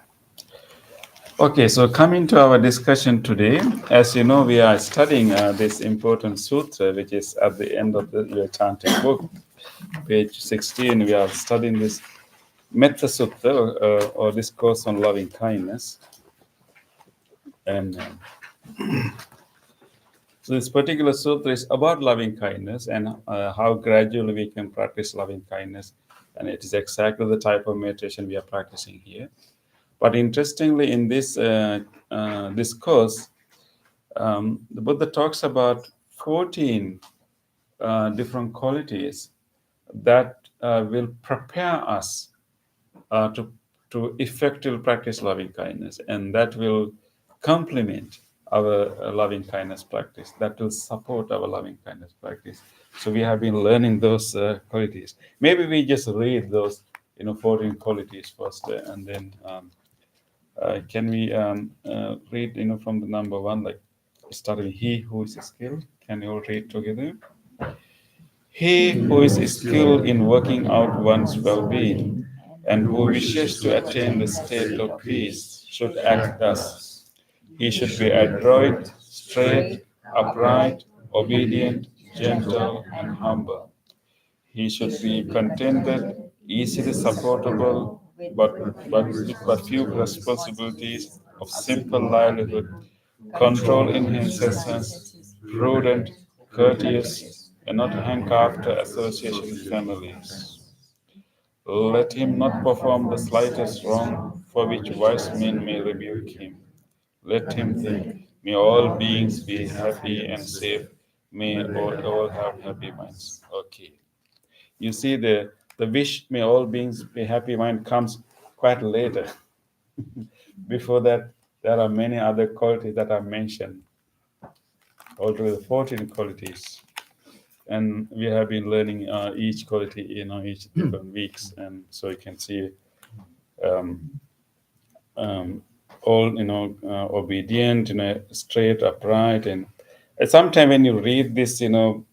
Okay, so coming to our discussion today, as you know, we are studying this important sutra, which is at the end of your chanting book, page 16. We are studying this Metta Sutta, or Discourse on Loving Kindness. And so this particular sutra is about loving kindness and how gradually we can practice loving kindness. And it is exactly the type of meditation we are practicing here. But interestingly, in this discourse, the Buddha talks about 14 different qualities that will prepare us to effectively practice loving kindness, and that will complement our loving kindness practice, that will support our loving kindness practice. So we have been learning those qualities. Maybe we just read those 14 qualities first, and then can we read from the number one, like starting he who is skilled? Can you all read together? He who is skilled in working out one's well being and who wishes to attain the state of peace should act thus. He should be adroit, straight, upright, obedient, gentle, and humble. He should be contented, easily supportable, but few responsibilities of simple livelihood, control in his senses, prudent, courteous, and not hanker after association with families. Let him not perform the slightest wrong for which wise men may rebuke him. Let him think, may all beings be happy and safe, may all have happy minds. Okay. You see, the wish, may all beings be happy mind comes quite later. Before that, there are many other qualities that are mentioned, altogether 14 qualities. And we have been learning each quality, each different weeks. And so you can see um, um, all, obedient, straight, upright. And sometimes when you read this,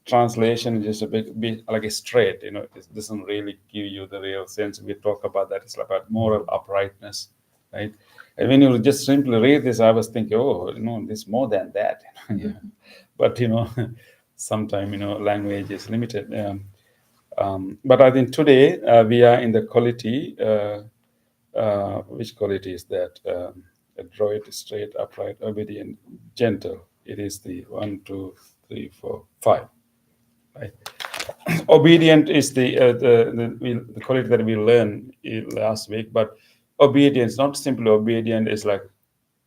translation is just a bit like a straight, it doesn't really give you the real sense. We talk about that, it's about moral uprightness, right? And when you just simply read this, I was thinking, oh, there's more than that. Yeah. But, sometimes, language is limited. But I think today we are in the quality, which quality is that? Adroit, straight, upright, obedient, gentle. It is the 1, 2, 3, 4, 5. Right? Obedient is the quality that we learned last week, but obedience, not simply obedient, is like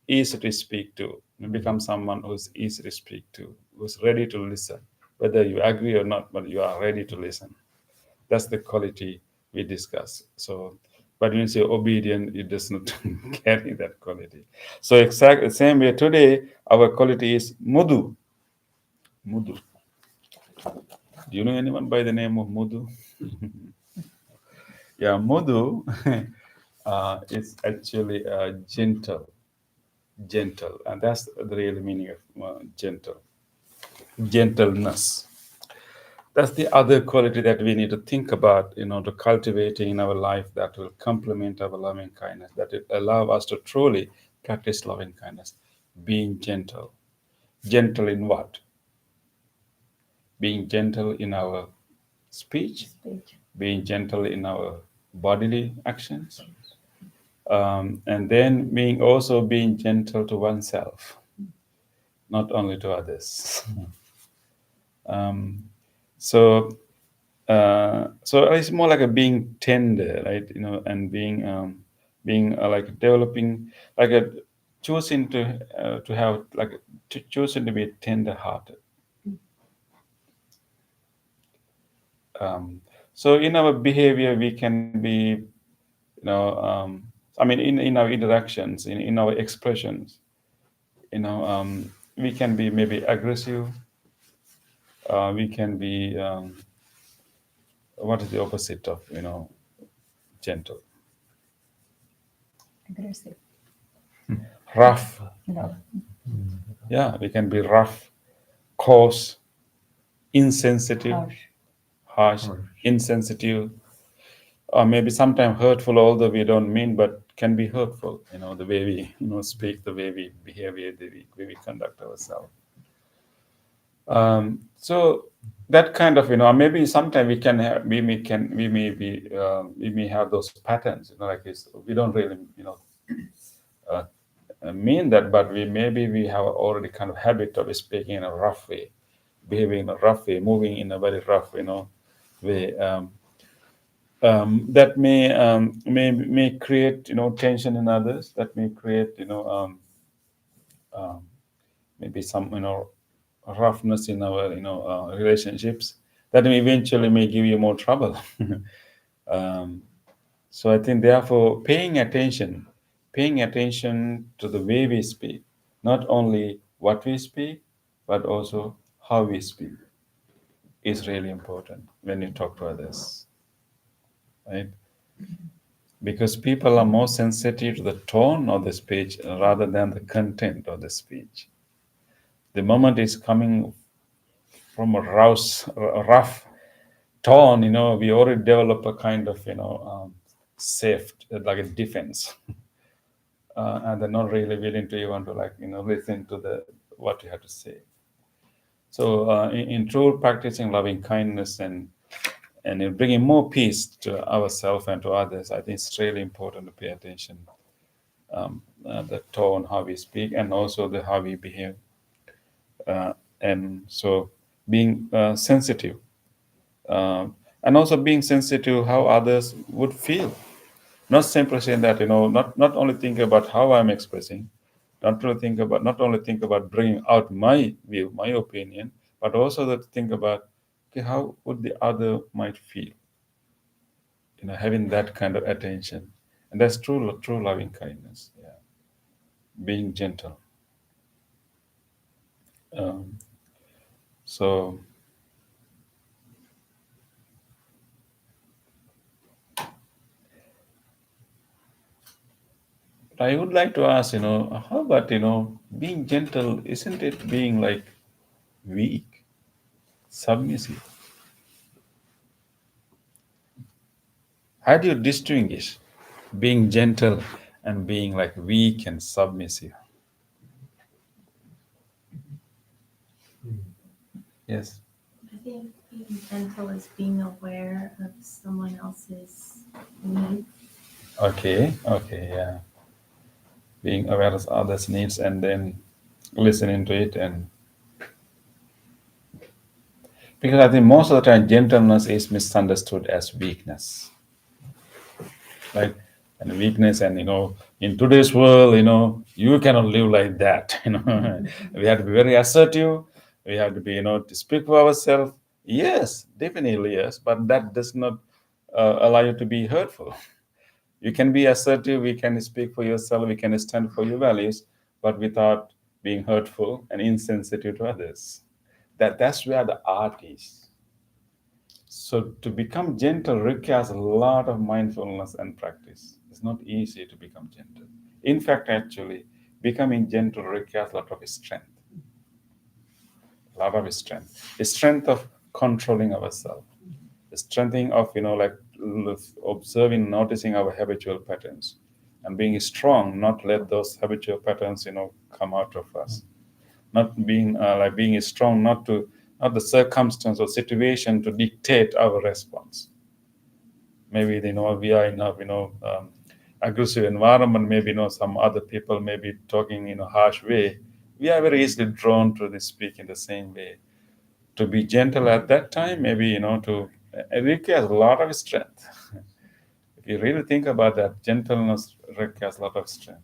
easy to speak to. You become someone who's easy to speak to, who's ready to listen, whether you agree or not, but you are ready to listen. That's the quality we discuss. So, but when you say obedient, it does not carry that quality. So, exactly the same way today, our quality is mudu. Mudu. Do you know anyone by the name of Mudu? Yeah, Mudu is actually gentle, and that's the real meaning of gentle, gentleness. That's the other quality that we need to think about, to cultivating in our life that will complement our loving kindness, that will allow us to truly practice loving kindness. Being gentle. Gentle in what? Being gentle in our speech, being gentle in our bodily actions, and then being gentle to oneself, not only to others. um, so so it's more like a being tender, right? And being like developing, like a choosing to have like choosing to be tender hearted. So in our behavior we can be, I mean, in our interactions, in our expressions, we can be maybe aggressive. We can be, what is the opposite of, gentle? Aggressive. Rough. No. Yeah, we can be rough, coarse, insensitive, Harsh. harsh, insensitive, or maybe sometimes hurtful, although we don't mean, but can be hurtful. The way we, speak, the way we behave, the way we conduct ourselves. So that kind of, maybe sometimes we can have, we may have those patterns, like we don't really, uh, mean that, but we have already kind of habit of speaking in a rough way, behaving in a rough way, moving in a very rough, way. That may create, tension in others. That may create, maybe some, roughness in our, relationships. That may eventually may give you more trouble. um, so I think, therefore, paying attention to the way we speak, not only what we speak, but also how we speak, is really important when you talk to others, right? Because people are more sensitive to the tone of the speech rather than the content of the speech. The moment it's coming from a rough, tone, we already develop a kind of, safe, like a defense. And they're not really willing to even to like, listen to the what you have to say. So in true practicing loving kindness and in bringing more peace to ourselves and to others, I think it's really important to pay attention the tone, how we speak, and also the how we behave. And so being sensitive, and also being sensitive how others would feel. Not simply saying that, not only think about how I'm expressing, not only think about bringing out my view, my opinion, but also that think about, okay, how would the other might feel, having that kind of attention. And that's true loving kindness. Yeah. Being gentle. Um, so I would like to ask, how about, being gentle, isn't it being like weak, submissive? How do you distinguish being gentle and being like weak and submissive? Yes. I think being gentle is being aware of someone else's needs. Okay, yeah. Being aware of others' needs and then listening to it, and because I think most of the time gentleness is misunderstood as weakness. Like, and weakness, and in today's world, you cannot live like that. We have to be very assertive. We have to be, to speak for ourselves. Yes, definitely yes, but that does not allow you to be hurtful. You can be assertive. We can speak for yourself. We can stand for your values, but without being hurtful and insensitive to others. That's where the art is. So to become gentle requires a lot of mindfulness and practice. It's not easy to become gentle. In fact, actually, becoming gentle requires a lot of strength. A lot of strength. The strength of controlling ourselves. The strengthening of, like observing, noticing our habitual patterns. And being strong, not let those habitual patterns, come out of us. Not being like being strong, not the circumstance or situation to dictate our response. Maybe we are in a aggressive environment. Maybe some other people may be talking in a harsh way. We are very easily drawn to speak in the same way. To be gentle at that time, maybe it requires a lot of strength. If you really think about that, gentleness requires a lot of strength.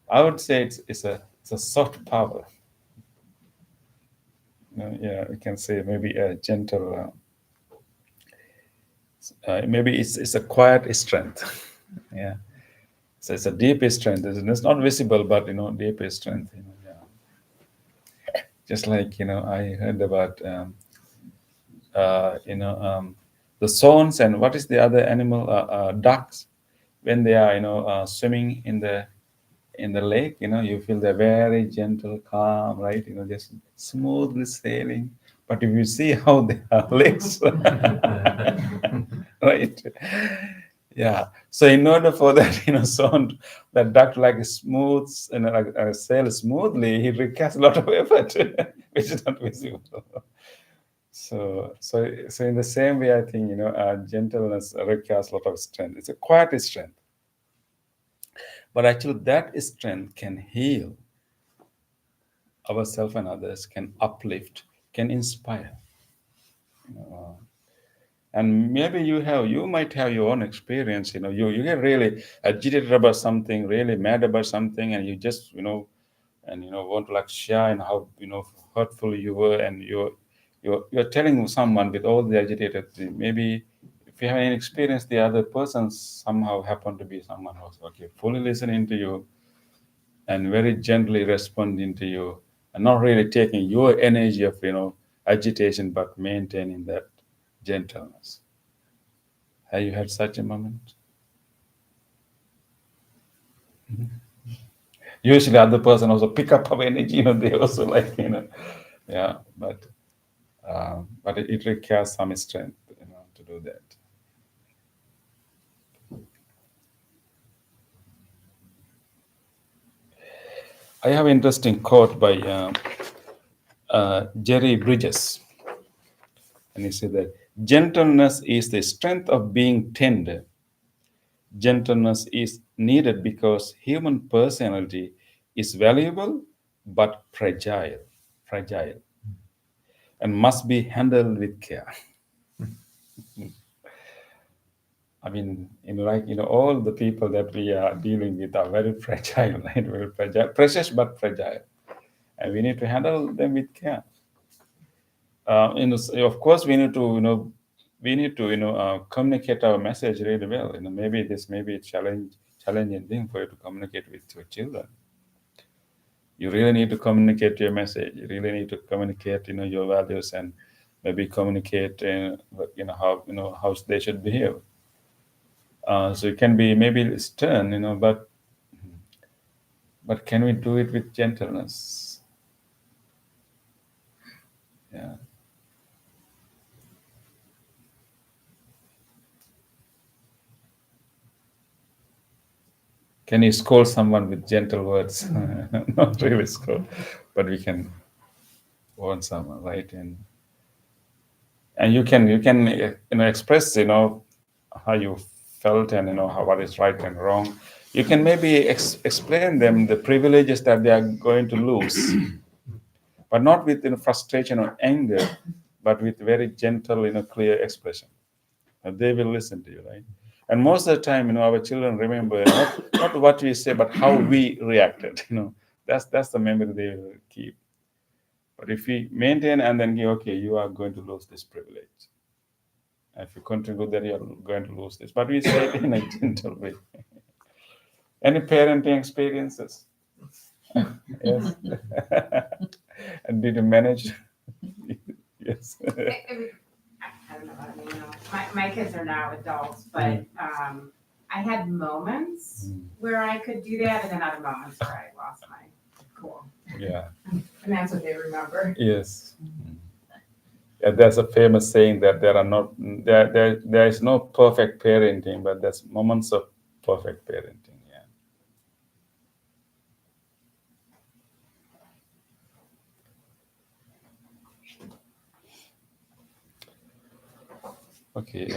I would say it's a soft power. Yeah, we can say maybe a gentle. Maybe it's a quiet strength. Yeah, so it's a deep strength. It's not visible, but deep strength. Yeah. Just like I heard about the swans, and what is the other animal? Ducks. When they are swimming in the lake, you feel they're very gentle, calm, right? Just smoothly sailing. But if you see how their legs, right? Yeah. So in order for that, sound that duck like smooth and like sail smoothly, it requires a lot of effort, which is not visible. So in the same way, I think gentleness requires a lot of strength. It's a quiet strength. But actually, that strength can heal ourselves and others, can uplift, can inspire. And maybe you might have your own experience. You get really agitated about something, really mad about something, and you just want to like share and how hurtful you were, and you're telling someone with all the agitated thing. Maybe if you have any experience, the other person somehow happened to be someone who's fully listening to you and very gently responding to you, and not really taking your energy of agitation, but maintaining that gentleness. Have you had such a moment? Usually other person also pick up our energy, they also like, yeah, but it requires some strength, to do that. I have an interesting quote by Jerry Bridges, and he said that gentleness is the strength of being tender. Gentleness is needed because human personality is valuable but fragile, and must be handled with care. I mean, all the people that we are dealing with are very fragile, right? Very fragile, precious but fragile, and we need to handle them with care. Of course, we need to communicate our message really well. Maybe this may be a challenging thing for you to communicate with your children. You really need to communicate your message. You really need to communicate, your values, and maybe communicate, how they should behave. So it can be maybe stern, but can we do it with gentleness? Yeah. Can you scold someone with gentle words? Not really scold, but we can warn someone, right? And you can express how you felt, and what is right and wrong. You can maybe explain them the privileges that they are going to lose, but not with frustration or anger, but with very gentle, clear expression. And they will listen to you, right? And most of the time, our children remember not what we say, but how we reacted. That's the memory they will keep. But if we maintain and then give, okay, you are going to lose this privilege. If you continue, then you are going to lose this. But we say it in a gentle way. Any parenting experiences? Yes. And did you manage? Yes. I don't know what I mean. My kids are now adults, but I had moments where I could do that, and then other moments where I lost my cool. Yeah. And that's what they remember. Yes. Yeah, there's a famous saying that there is no perfect parenting, but there's moments of perfect parenting. Yeah. Okay.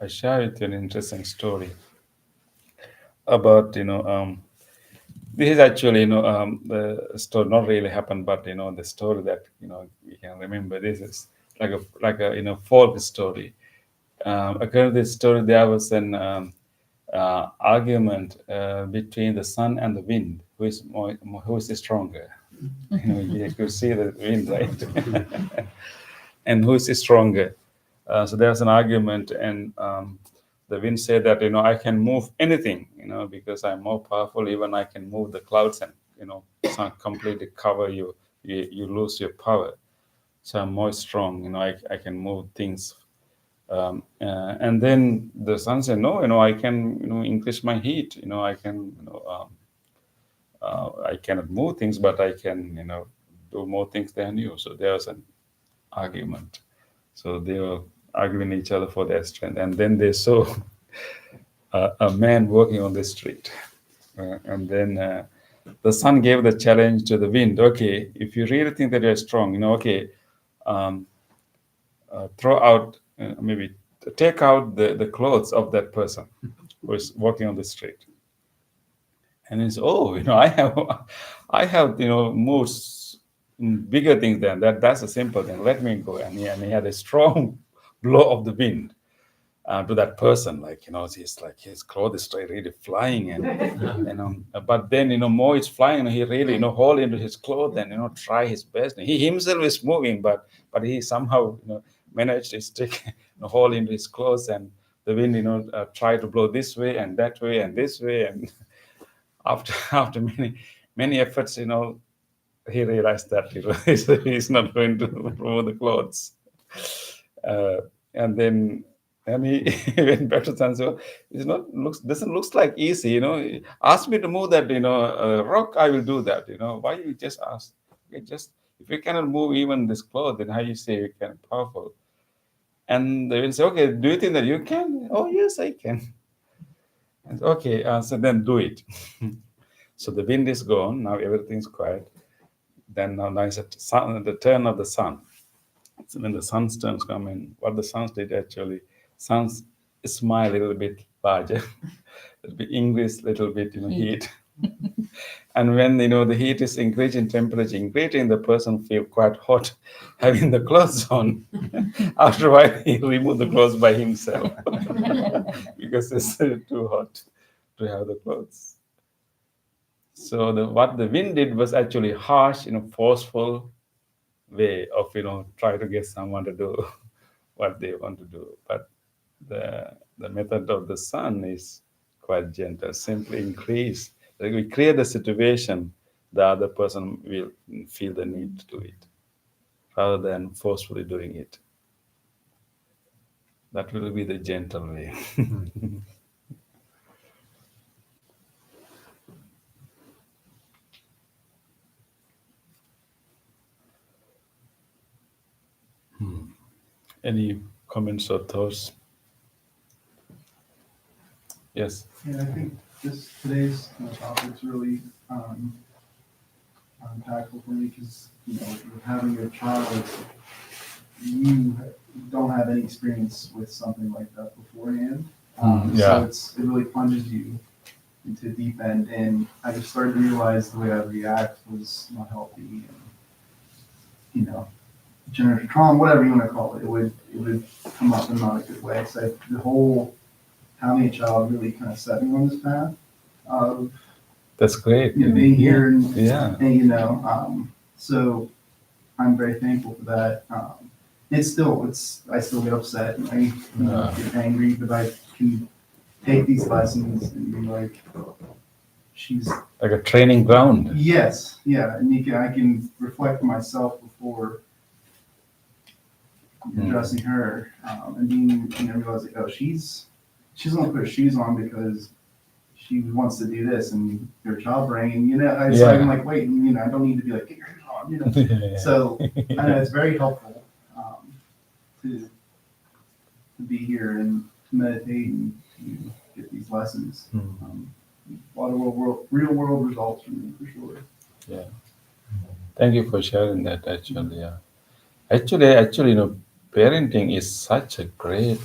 I share with you an interesting story about this is actually the story not really happened, but the story that we can remember. This is like a folk story. According to this story, there was an argument between the sun and the wind, who is stronger. You could see the wind, right? And who is stronger? So there's an argument, and the wind said that I can move anything, because I'm more powerful. Even I can move the clouds, and sun completely cover you. You lose your power. So I'm more strong. I can move things. And then the sun said, no, I can increase my heat. I can I cannot move things, but I can do more things than you. So there was an argument. So they were arguing each other for their strength. And then they saw a man walking on the street. And then the sun gave the challenge to the wind. Okay, if you really think that you're strong, throw out, maybe take out the clothes of that person who is walking on the street. And he said, oh, I have moved bigger things than that. That's a simple thing. Let me go. And he had a strong blow of the wind to that person. He's like his clothes is really flying, and but then more it's flying. He really hold into his clothes and try his best. He himself is moving, but he somehow managed to stick hold into his clothes, and the wind try to blow this way and that way and this way, and after many efforts, he realized that he's not going to remove the clothes, and then he went back to the sun. So doesn't look like easy. Ask me to move that rock, I will do that. Why you just ask? Okay, just If you cannot move even this cloth, then how you say you can powerful? And they will say, okay, do you think that you can? Oh, yes, I can. And okay, so then do it. So the wind is gone. Now everything's quiet. Then now is the turn of the sun. So when the sun's turns come in, what the suns did actually, suns smile a little bit larger, a little bit increase little bit, heat. And when the heat is increasing, temperature increasing, the person feel quite hot having the clothes on. After a while, he remove the clothes by himself because it's too hot to have the clothes. So what the wind did was actually harsh, forceful way of try to get someone to do what they want to do. But the method of the sun is quite gentle. Simply increase. Like we create the situation, the other person will feel the need to do it, rather than forcefully doing it. That will be the gentle way. Any comments or thoughts? Yes. Yeah, I think today's topic's really impactful for me because with having your child, you don't have any experience with something like that beforehand. Yeah. So it really plunges you into deep end, and I just started to realize the way I react was not healthy, and generational trauma, whatever you want to call it, it would come up in not a good way. So the whole having a child really kind of set me on this path of That's great. being here and, Yeah. and so I'm very thankful for that. I still get upset and I get angry, but I can take these lessons and be like, she's Like a training ground. yes, yeah, and I can reflect on myself before addressing her, and being realize like, oh, she's only put her shoes on because she wants to do this, and her child brain, I'm like, wait, I don't need to be like, get your shoes on, So I know it's very helpful to be here and to meditate and to get these lessons. A lot of real world results from me for sure. Yeah. Thank you for sharing that. Actually, yeah. Actually, parenting is such a great,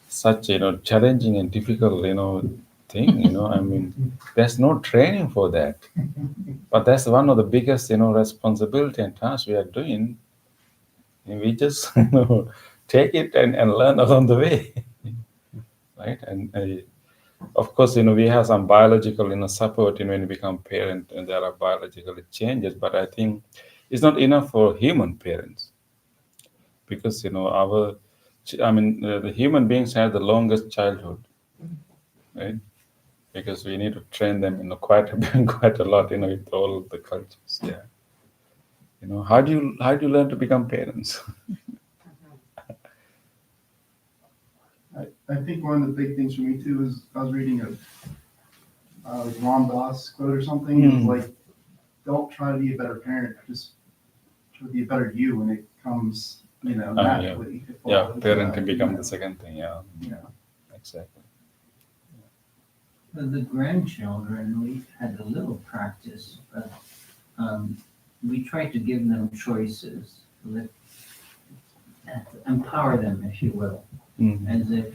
such challenging and difficult, thing. I mean, there's no training for that, but that's one of the biggest, responsibility and tasks we are doing. And we just, take it and learn along the way, right? And of course, we have some biological, support, when you become parent, and there are biological changes. But I think it's not enough for human parents, because the human beings have the longest childhood, right? Because we need to train them, quite a lot, with all the cultures. Yeah. How do you learn to become parents? I think one of the big things for me too is I was reading a like Ram Dass quote or something. It was like, don't try to be a better parent, just try to be a better you, and it comes, naturally. It Yeah, follows, parenting become the second thing. Yeah, exactly. For the grandchildren, we had a little practice, but we tried to give them choices, empower them, if you will, as if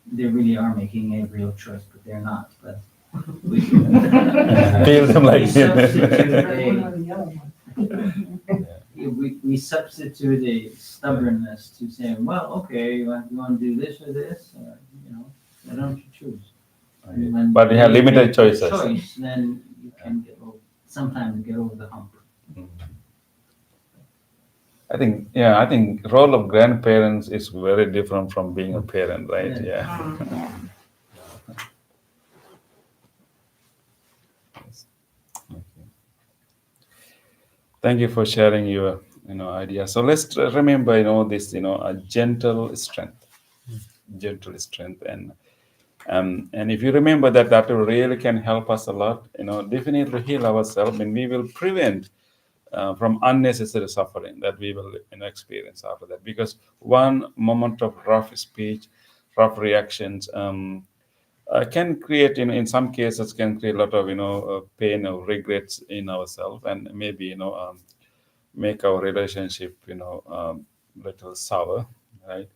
they really are making a real choice, but they're not. But we Feel them like we substitute a stubbornness to saying, well, okay, you want to do this or this, or, why don't you choose? And when But you have they limited make the choices. choice, then you can sometimes get over the hump. I think role of grandparents is very different from being a parent, right? Yeah. Okay. Thank you for sharing your idea. So let's remember this a gentle strength, and if you remember that will really can help us a lot. Definitely heal ourselves, and we will prevent from unnecessary suffering that we will experience after that. Because one moment of rough speech, rough reactions can create, in some cases, can create a lot of pain or regrets in ourselves, and maybe make our relationship little sour, right?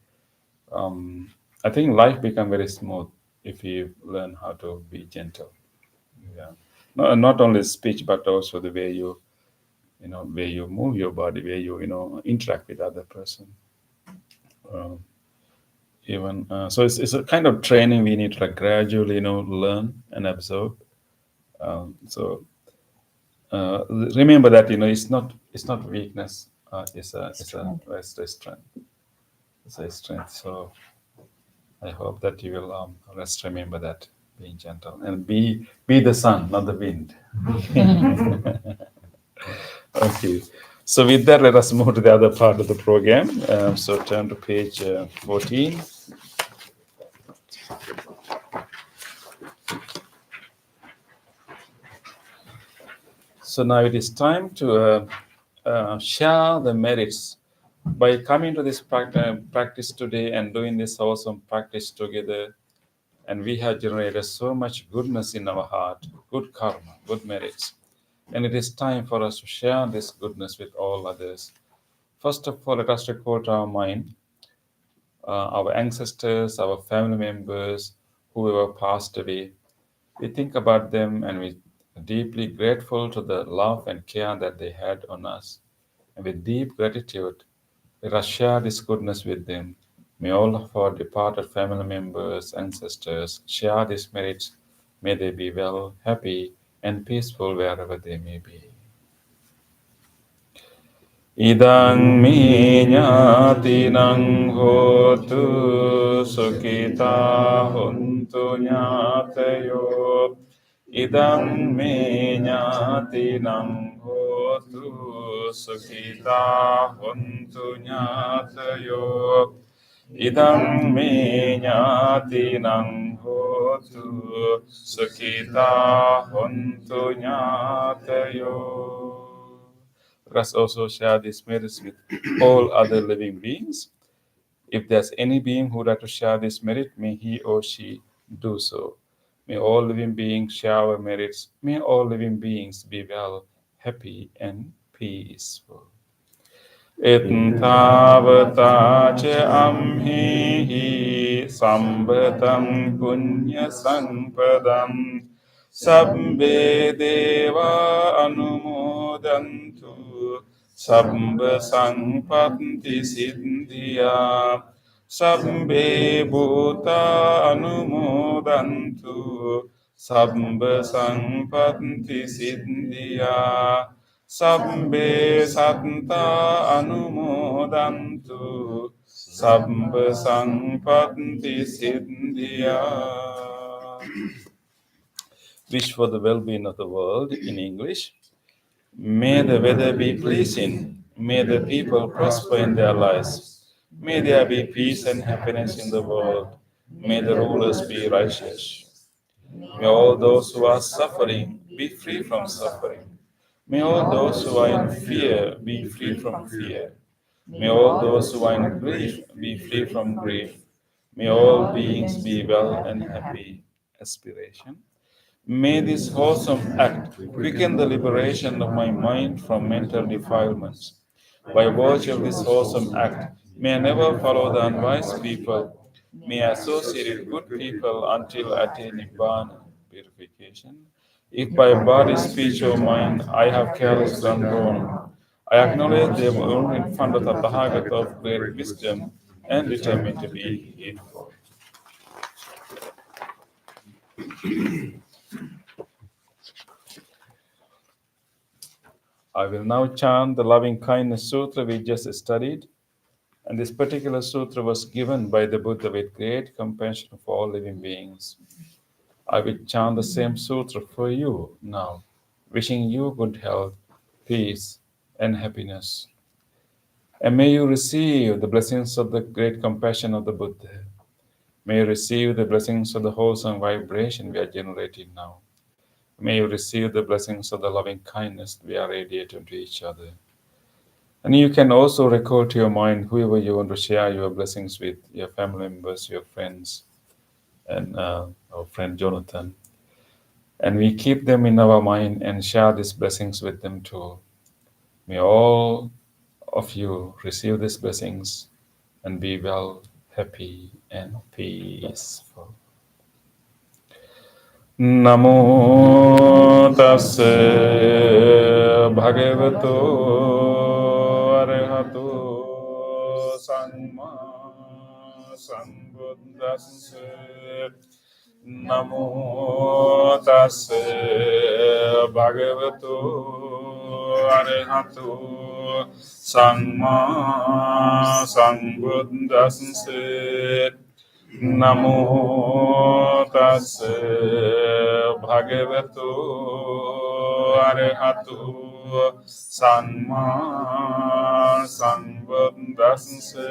I think life become very smooth if you learn how to be gentle. Yeah, not only speech but also the way way you move your body, way you interact with other person. Um, even so, it's a kind of training we need to gradually learn and absorb. So remember that it's not weakness. It's a strength. It's a strength. So I hope that you will let's remember that, being gentle and be the sun, not the wind. Okay. So with that, let us move to the other part of the program. So turn to page 14. So now it is time to share the merits. By coming to this practice today and doing this awesome practice together, and we have generated so much goodness in our heart, good karma, good merits. And it is time for us to share this goodness with all others. First of all, let us recall to our mind our ancestors, our family members, whoever passed away. We think about them and we are deeply grateful to the love and care that they had on us. And with deep gratitude, let us share this goodness with them. May all of our departed family members, ancestors share these merits. May they be well, happy, and peaceful wherever they may be. Idang me ñātinang hotu sukita hontu ñātayo. Idang me ñātinang hotu sukita hontu ñātayo. Idang me ñātinang hotu sukita hontu ñātayo. Let us also share these merits with all other living beings. If there's any being who would like to share this merit, may he or she do so. May all living beings share our merits. May all living beings be well, happy, and peaceful. Ettavata ca amhihi sambatam punya sampadam sabbe deva anumodantu sabba sampatti siddhya sabbe bhuta anumodantu sabba sampatti siddhya sabbe satta anumodantu sabba sampatti siddhya. Wish for the well-being of the world in English. May the weather be pleasing. May the people prosper in their lives. May there be peace and happiness in the world. May the rulers be righteous. May all those who are suffering be free from suffering. May all those who are in fear be free from fear. May all those who are in grief be free from grief. May all beings be well and happy. Aspiration. May this wholesome act quicken the liberation of my mind from mental defilements. By virtue of this wholesome act, may I never follow the unwise people. May I associate with good people until I attain Nibbana, purification. If by body, speech, or mind I have carelessly done wrong, I acknowledge them only in front of the Tathagata of great wisdom and determine to be heedful. I will now chant the Loving Kindness Sutra we just studied. And this particular sutra was given by the Buddha with great compassion for all living beings. I will chant the same sutra for you now, wishing you good health, peace, and happiness. And may you receive the blessings of the great compassion of the Buddha. May you receive the blessings of the wholesome vibration we are generating now. May you receive the blessings of the loving kindness we are radiating to each other. And you can also recall to your mind whoever you want to share your blessings with, your family members, your friends, and our friend Jonathan. And we keep them in our mind and share these blessings with them too. May all of you receive these blessings and be well, happy, and peaceful. Namo tassa bhagavato arahato samma sambuddhassa. Namo tassa bhagavato arahato samma sambuddhassa. Namo tassa bhagavato arahato samma sambuddhassa.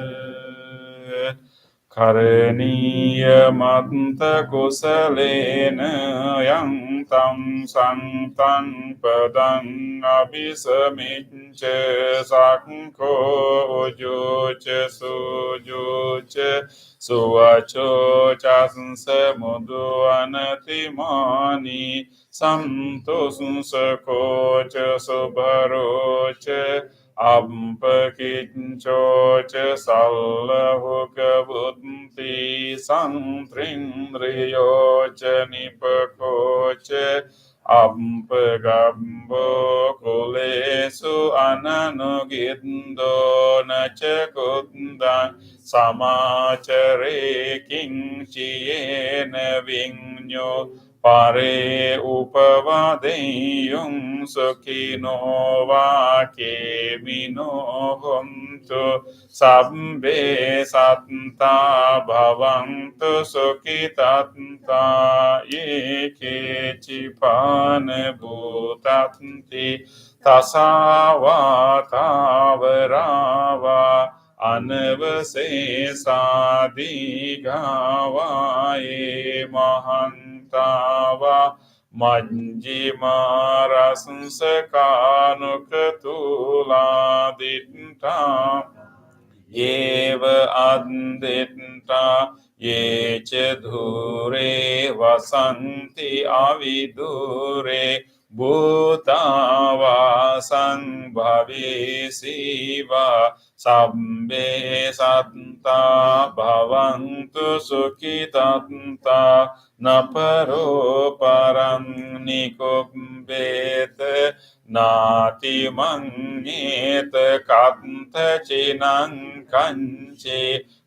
Karaniya manta kusalena yang tam santam padang abhisamicca sakko ujucca sujucca suvacho chasansa mudu anatimani samtosunsa kocha subharocha Ampakinchocha sallahuka buddhi santrindriyocha nipakocha ampagambo kulesu ananugindo nacha kundang samachare kinchiyena vinyo Pare upavadeyum sukino vakemino hontu sabbe satta bhavantu sukitatta yeke chipane bhutanti tasavatavarava anavasesadigawaye mahantava Manjima rasansakanukatula ditta Yeva additta Yecha dhure vasanti avidure Bhutavasang bhavesiva Sabbe satta bhavantu sukhitatta Naparo parang nikumbete Nati mangete kanta chinang kanche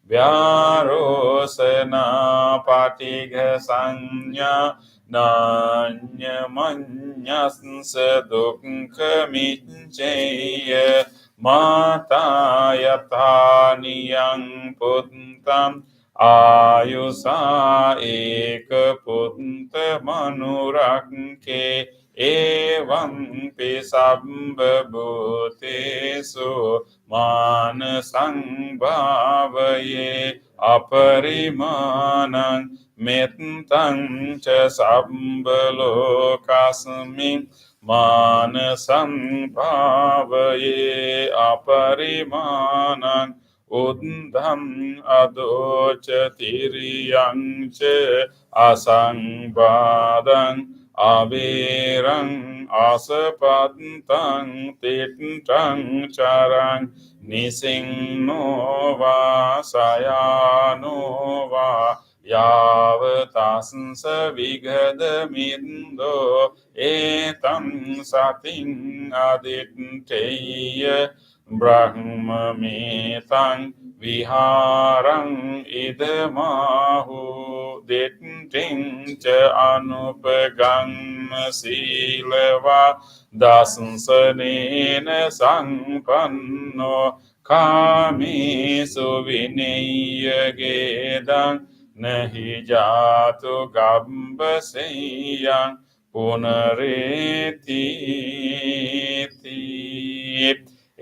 Vyarosena patigha sanya Nanya manyasnsa dukkha michaya Mata yata niyang puntam Ayusa eka punta manurakke Evam pisabba bhutesu manasang bhavaye aparimanang Mettang ca sambhalokasmin manasang bhavaye aparimanang Uddham adocha tiriyang ca asangvadang avirang asapatang titang charang nisingno va sayano va yavatasnsa vigadamindo etam sating aditteya Brahmametang viharang idamahu ditting ca anupagang silava dasansanena sangpanno kami suvinaya gedang nahi jatu gambaseyang punareti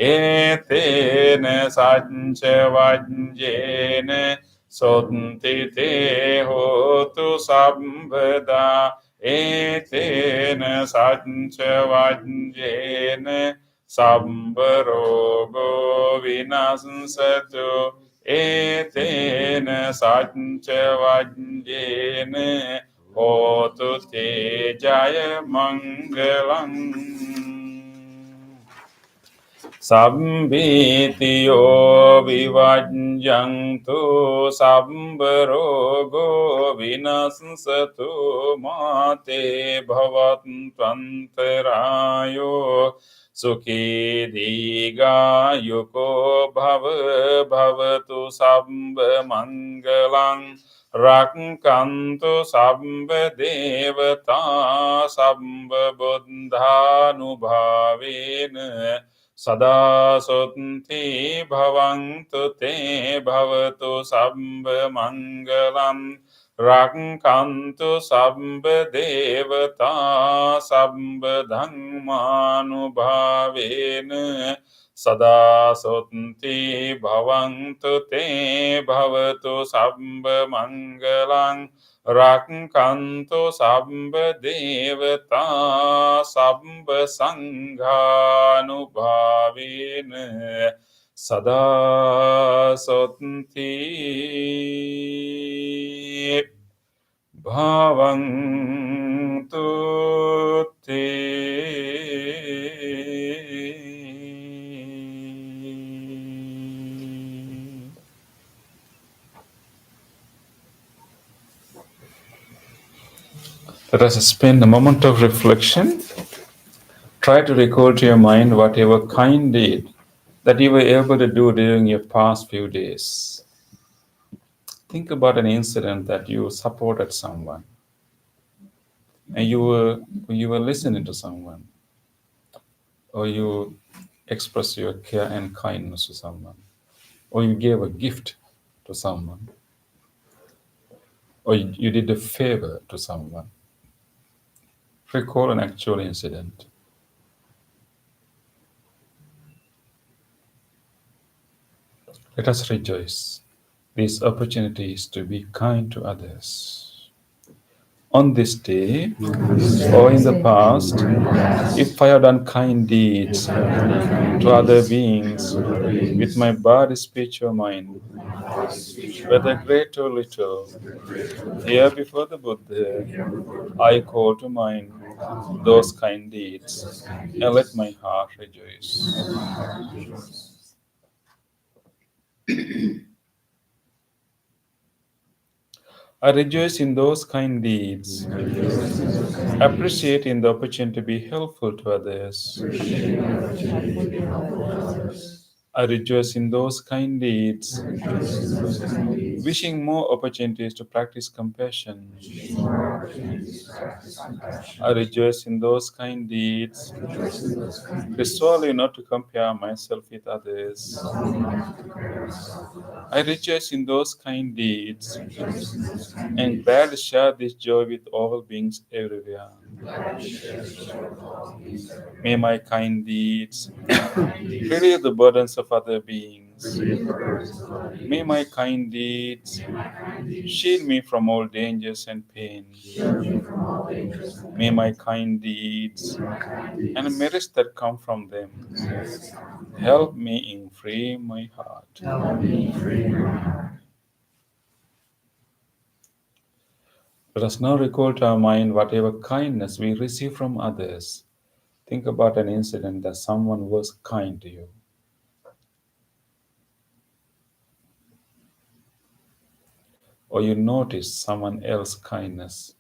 Etene sanche vajjene Sotti te hotu sambhada etena satcha vajjena sambharogo vinassatu etena satcha vajjena hotu te jaya mangalam. Sabbitiyo vivajjantu sabbarogo vinassatu mate bhavantantarayo sukhi digayuko bhavatu sabba mangalang rakkantu sabba devata sabba buddhanubhavena Sada Sotti Bhavantu Te Bhavatu Sabba Mangalam Rakkantu Sabba Devata Sabba Dhammanubhavena Sada Sotti Bhavantu Te Bhavatu Sabba Mangalam Rakkantu sabba devata sabba sanghanubhavena sada sotti bhavantu te. Let us spend a moment of reflection. Try to recall to your mind whatever kind deed that you were able to do during your past few days. Think about an incident that you supported someone, and you were listening to someone, or you expressed your care and kindness to someone, or you gave a gift to someone, or you did a favor to someone. Recall an actual incident. Let us rejoice these opportunities to be kind to others. On this day, or in the past, if I have done kind deeds to other beings with my body, speech, or mind, whether great or little, here before the Buddha, I call to mind those kind deeds and let my heart rejoice. I rejoice in those kind deeds, appreciate in the opportunity to be helpful to others. I rejoice in those kind deeds, wishing more opportunities to practice compassion. I rejoice in those kind deeds, resolving not to compare myself with others. I rejoice in those kind deeds and gladly share this joy with all beings everywhere. May my kind deeds relieve the burdens of other beings. May my kind deeds shield me from all dangers and pain. May my kind deeds and merits that come from them help me in freeing my heart. Let us now recall to our mind whatever kindness we receive from others. Think about an incident that someone was kind to you. Or you notice someone else's kindness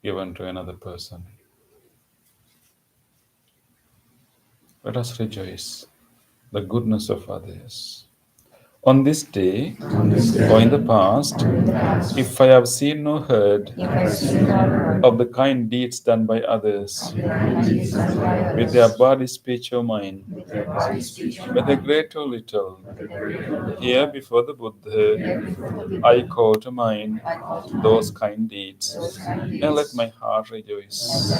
given to another person. Let us rejoice the goodness of others. On this day, or in the past, if I have seen or heard of the kind deeds done by others with their body, speech, or mind, whether great or little, here before the Buddha, I call to mind those kind deeds and let my heart rejoice.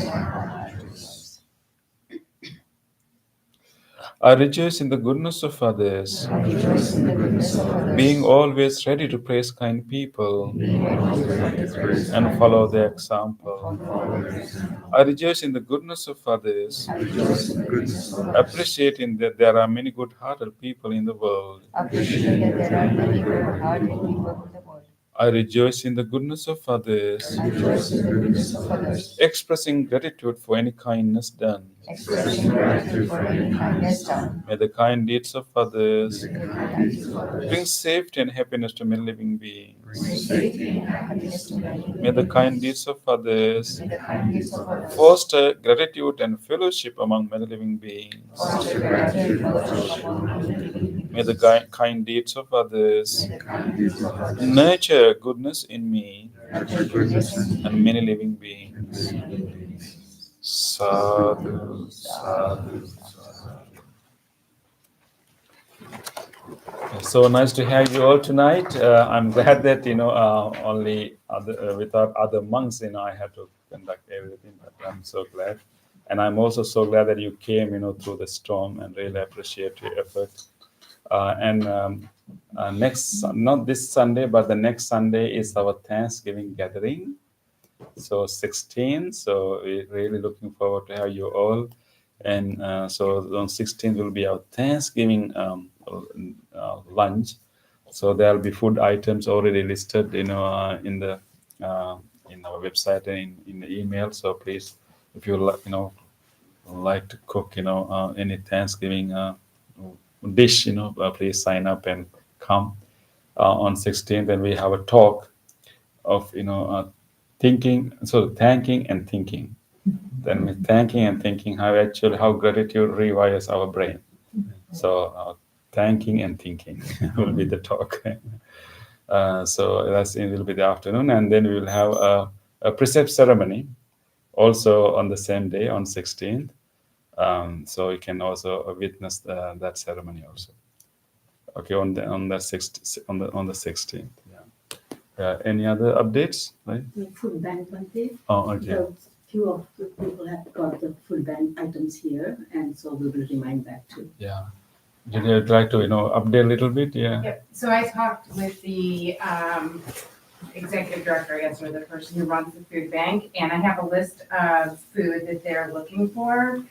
I rejoice in the goodness of others, I rejoice in the goodness of others. being always ready to praise kind people Being always ready to praise and kind follow people their and example. follow their example. I rejoice in the goodness of others, I rejoice in the goodness of others. appreciating that there are many good-hearted people in the world. Appreciating that there are many good-hearted people in the world. I rejoice in the goodness of others, I rejoice in the goodness of others. expressing gratitude for any kindness done. Expressing gratitude for any kindness done. May the kind deeds of others Thank you for others. bring safety and happiness to many living beings. Bring safety and happiness to many. May the kind deeds of others May the kind deeds of others foster gratitude and fellowship among many living beings. foster gratitude and fellowship among many living beings. May the kind deeds of others May the kind deeds of others nurture goodness in me nurture goodness in and many living beings. many living beings. Sadhu, sadhu, sadhu. So nice to have you all tonight. I'm glad that only without other monks, I had to conduct everything. But I'm so glad, and I'm also so glad that you came, through the storm, and really appreciate your effort. Next, not this Sunday, but the next Sunday is our Thanksgiving gathering. So 16. So we're really looking forward to have you all. And so on 16th will be our Thanksgiving lunch. So there'll be food items already listed, in our website and in the email. So please, if you like to cook, any Thanksgiving dish, please sign up and come on 16th. And we have a talk of thanking and thinking. Then with thanking and thinking, how gratitude rewires our brain. So thanking and thinking will be the talk. So that's it will be the afternoon, and then we will have a precept ceremony also on the same day on 16th. So you can also witness that ceremony also. Okay, on the 16th. Yeah. Any other updates? Right? Food bank one day. Oh, okay. So few of the people have got the food bank items here, and so we will remind that too. Yeah. Would you like to update a little bit? Yeah. Yep, so I talked with the executive director, I guess, or the person who runs the food bank, and I have a list of food that they're looking for.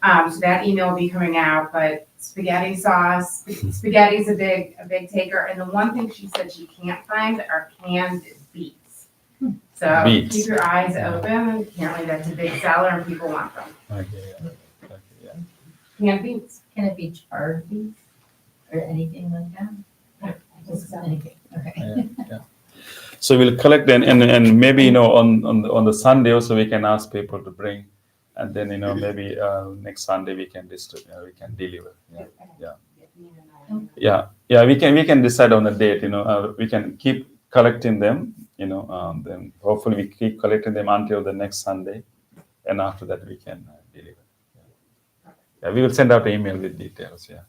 So that email will be coming out, but spaghetti sauce, spaghetti's a big taker, and the one thing she said she can't find are canned beets. So Beets. keep your eyes open, apparently that's a big seller and people want them. Okay. Yeah. Canned beets. Can it be charred beef or anything like that? Just anything, okay. Yeah. So we'll collect and maybe on the Sunday also we can ask people to bring, and then maybe next Sunday we can we can deliver. Yeah. We can decide on the date. We can keep collecting them. Then hopefully we keep collecting them until the next Sunday, and after that we can deliver. Yeah, we will send out an email with details. Yeah.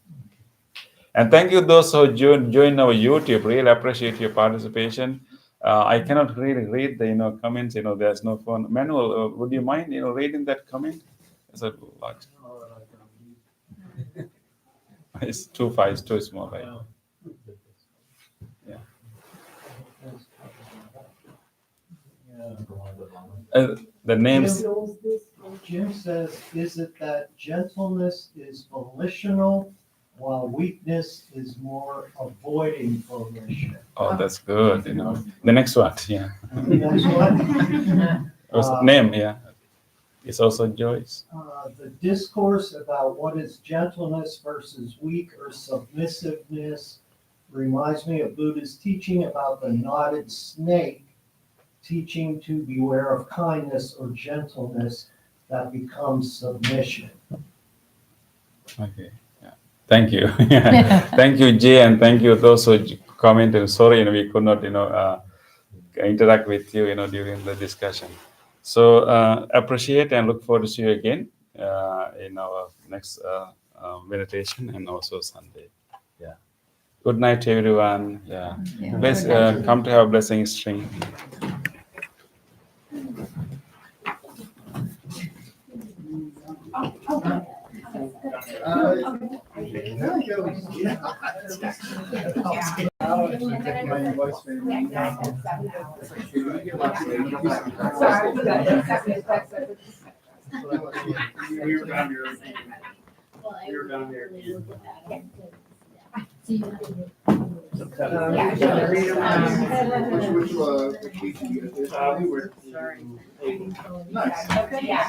And thank you those who join our YouTube. Really appreciate your participation. I cannot really read the comments. There's no phone. Manuel, would you mind reading that comment? Is it large? It's too small, right? Yeah. The names. Jim says, is it that gentleness is volitional while weakness is more avoiding volition? Oh, that's good. The next one, yeah. The next one, Name, yeah. It's also Joyce. the discourse about what is gentleness versus weak or submissiveness reminds me of Buddha's teaching about the knotted snake, teaching to beware of kindness or gentleness that becomes submission. Okay. Yeah. Thank you. Thank you, Jay, and thank you those who commented. Sorry, we could not, interact with you, during the discussion. So appreciate and look forward to see you again in our next meditation and also Sunday. Yeah. Good night to everyone. Yeah. Bless, come to have a blessing string. Okay. We were down here. We were down there. Which week did you get this? We were. Nice. Yeah.